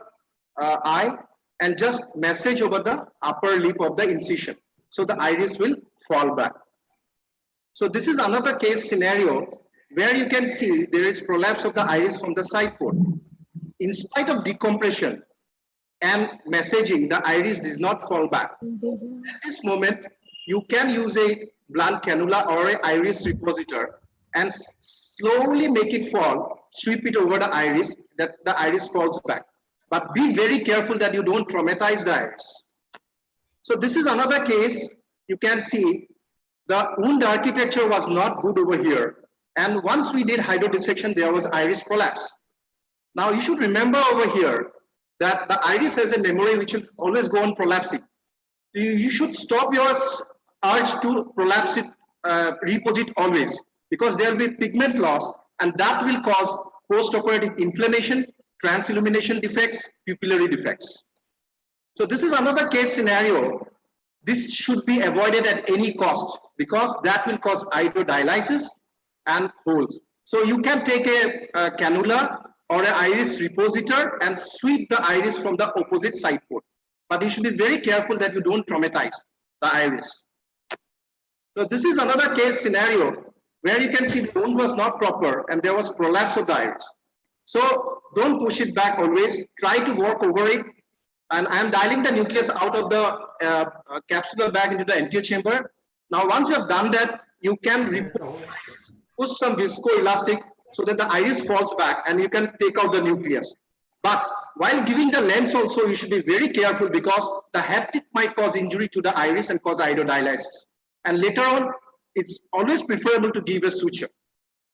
[SPEAKER 20] eye and just massage over the upper lip of the incision. So the iris will fall back. So this is another case scenario where you can see there is prolapse of the iris from the side port. In spite of decompression and massaging, the iris does not fall back. At this moment, you can use a blunt cannula or an iris repositor and slowly make it fall, sweep it over the iris, that the iris falls back. But be very careful that you don't traumatize the iris. So this is another case. You can see the wound architecture was not good over here. And once we did hydrodissection, there was iris prolapse. Now you should remember over here that the iris has a memory which will always go on prolapsing. So you should stop your urge to prolapse it, repose it always, because there will be pigment loss and that will cause post-operative inflammation, transillumination defects, pupillary defects. So this is another case scenario. This should be avoided at any cost because that will cause hydrodialysis and holes. So you can take a cannula or an iris repositor and sweep the iris from the opposite side port. But you should be very careful that you don't traumatize the iris. So this is another case scenario where you can see the wound was not proper and there was prolapse of the iris. So don't push it back always. Try to work over it. And I am dialing the nucleus out of the capsular bag into the anterior chamber. Now, once you have done that, you can push some viscoelastic so that the iris falls back and you can take out the nucleus. But while giving the lens also, you should be very careful because the haptic might cause injury to the iris and cause hydrodialysis. And later on, it's always preferable to give a suture.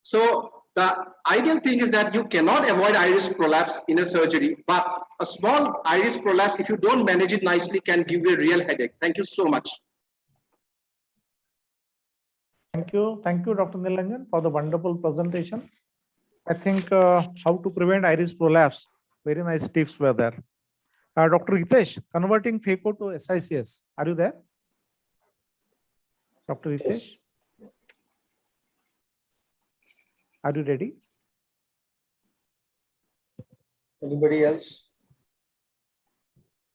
[SPEAKER 20] So the ideal thing is that you cannot avoid iris prolapse in a surgery, but a small iris prolapse, if you don't manage it nicely, can give you a real headache. Thank you so much.
[SPEAKER 2] Thank you, Dr. Nilanjan, for the wonderful presentation. I think how to prevent iris prolapse, very nice tips were there. Dr. Hitesh, converting phaco to SICS, are you there? Dr. Hitesh? Are you ready?
[SPEAKER 4] Anybody else?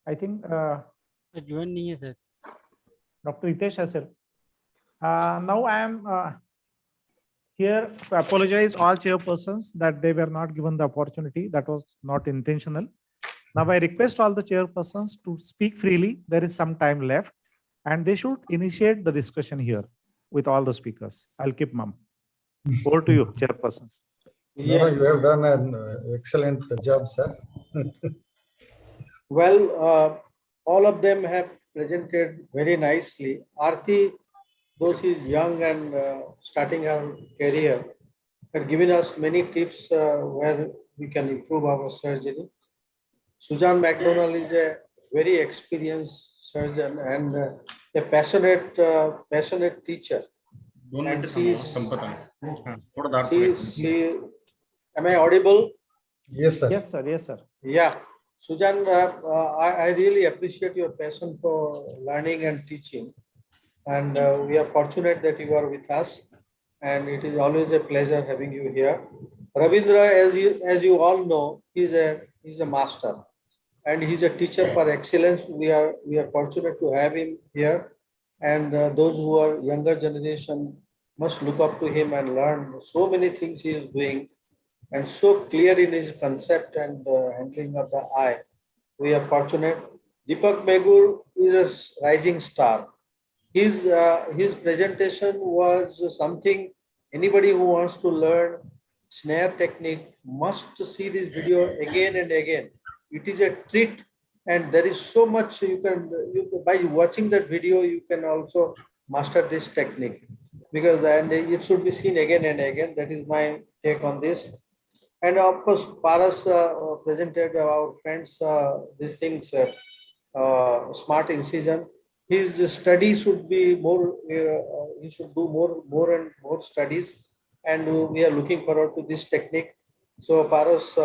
[SPEAKER 2] I think Dr. Hitesh has said. Now I am here to apologize all chairpersons that they were not given the opportunity. That was not intentional. Now I request all the chairpersons to speak freely. There is some time left and they should initiate the discussion here with all the speakers. I'll keep mum. Over to you, chairpersons.
[SPEAKER 13] No, you have done an excellent job, sir.
[SPEAKER 4] Well, all of them have presented very nicely. Aarti, though she is young and starting her career, had given us many tips where we can improve our surgery. Suzanne McDonald is a very experienced surgeon and a passionate teacher. And am I audible?
[SPEAKER 13] Yes, sir.
[SPEAKER 2] Yes, sir. Yes, sir.
[SPEAKER 4] Yeah. Suzanne, I really appreciate your passion for learning and teaching. And we are fortunate that you are with us. And it is always a pleasure having you here. Ravindra, as you all know, he's a master. And he's a teacher for excellence. We are fortunate to have him here. And those who are younger generation must look up to him and learn so many things he is doing and so clear in his concept and handling of the eye. We are fortunate. Deepak Megur is a rising star. His presentation was something anybody who wants to learn snare technique must see this video again and again. It is a treat, and there is so much you can by watching that video you can also master this technique, because and it should be seen again and again. That is my take on this. And of course, Paras presented our friends these things, smart incision. His study should be more. He should do more and more studies, and we are looking forward to this technique. So Paras,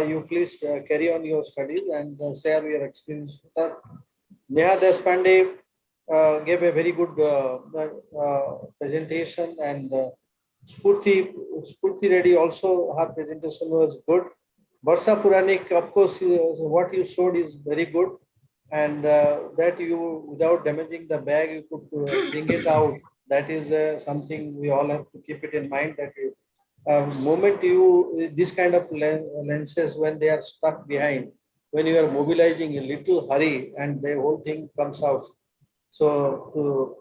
[SPEAKER 4] you please carry on your studies and share your experience with us. Neha Deshpande gave a very good presentation, and Spurti Reddy also, her presentation was good. Varsha Puranik, of course, what you showed is very good, and that you, without damaging the bag, you could bring it out. That is something we all have to keep it in mind, that moment this kind of lenses, when they are stuck behind, when you are mobilizing a little hurry and the whole thing comes out. So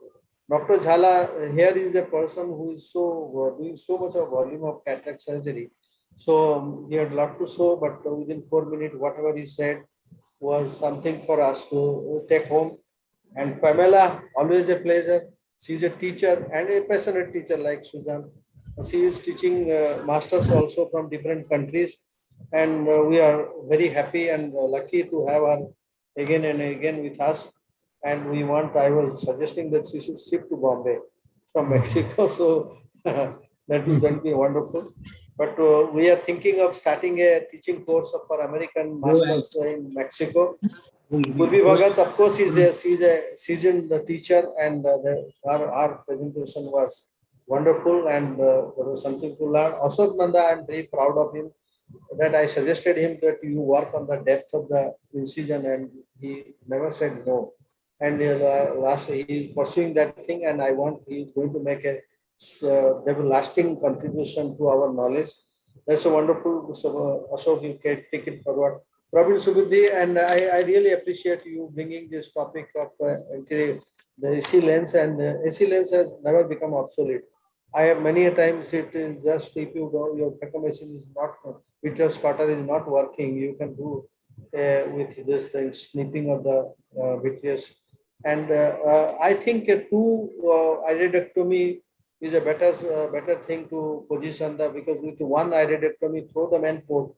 [SPEAKER 4] Dr. Jhala here is a person who is doing so much of volume of cataract surgery. So he had a lot to show, but within 4 minutes, whatever he said was something for us to take home. And Pamela, always a pleasure. She's a teacher and a passionate teacher like Suzanne. She is teaching masters also from different countries, and we are very happy and lucky to have her again and again with us. And I was suggesting that she should shift to Bombay from Mexico, so that will be wonderful. But we are thinking of starting a teaching course for American masters in Mexico. Purvi Bhagat, of course, she's a seasoned teacher, and our presentation was wonderful, and there was something to learn. Ashok Nanda, I'm very proud of him, that I suggested him that you work on the depth of the incision, and he never said no. And lastly, he is pursuing that thing, and he is going to make a lasting contribution to our knowledge. That's a wonderful. So Ashok, you can take it forward. Praveen Subudhi, and I really appreciate you bringing this topic of the AC lens, and AC lens has never become obsolete. I have many a times it is just if you go, your machine is not, vitreous cutter is not working, you can do with this thing, snipping of the vitreous. And I think a two iridectomy is a better thing to position that, because with one iridectomy through the main port,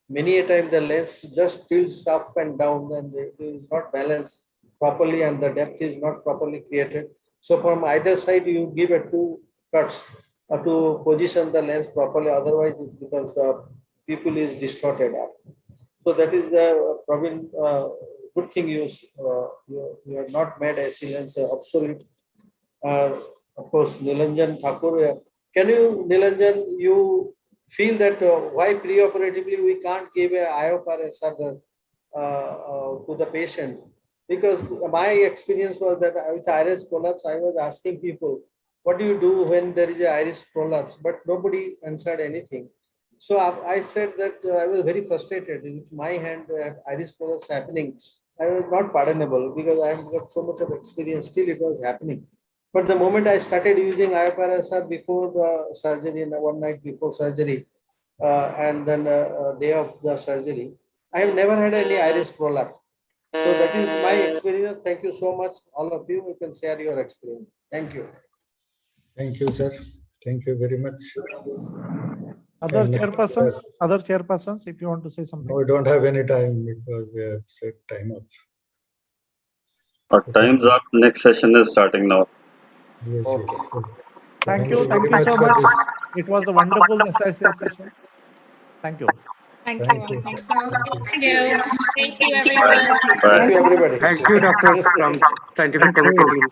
[SPEAKER 4] many a time the lens just tilts up and down, and it is not balanced properly, and the depth is not properly created. So from either side, you give a two cuts to position the lens properly. Otherwise, it becomes the pupil is distorted up. So that is the probably good thing you have not made AC lens obsolete. Of course, Nilanjan Thakur. Can you, Nilanjan, you feel that why preoperatively we can't give a IOPR to the patient? Because my experience was that with iris prolapse, I was asking people, what do you do when there is a iris prolapse? But nobody answered anything. So I said that I was very frustrated. In my hand, iris prolapse happening. I was not pardonable because I have got so much of experience. Still, it was happening. But the moment I started using IFRSR before the surgery, and one night before surgery, and then day of the surgery, I have never had any iris prolapse. So that is my experience. Thank you so much, all of you. You can share your experience. Thank you.
[SPEAKER 13] Thank you, sir. Thank you very much.
[SPEAKER 2] Other chairpersons, if you want to say something.
[SPEAKER 13] No, we don't have any time because they have set time up.
[SPEAKER 21] Our time's up. Next session is starting now.
[SPEAKER 13] Yes,
[SPEAKER 4] Okay.
[SPEAKER 13] yes.
[SPEAKER 2] Thank you
[SPEAKER 13] very
[SPEAKER 2] so
[SPEAKER 13] for
[SPEAKER 2] much.
[SPEAKER 13] this.
[SPEAKER 2] It was a wonderful SIC session. Thank you.
[SPEAKER 16] Thank
[SPEAKER 13] Thank
[SPEAKER 16] you.
[SPEAKER 13] you.
[SPEAKER 6] Thank you. Thank you, everyone.
[SPEAKER 4] Thank you, everybody.
[SPEAKER 19] Thank you, doctors from scientific committee team.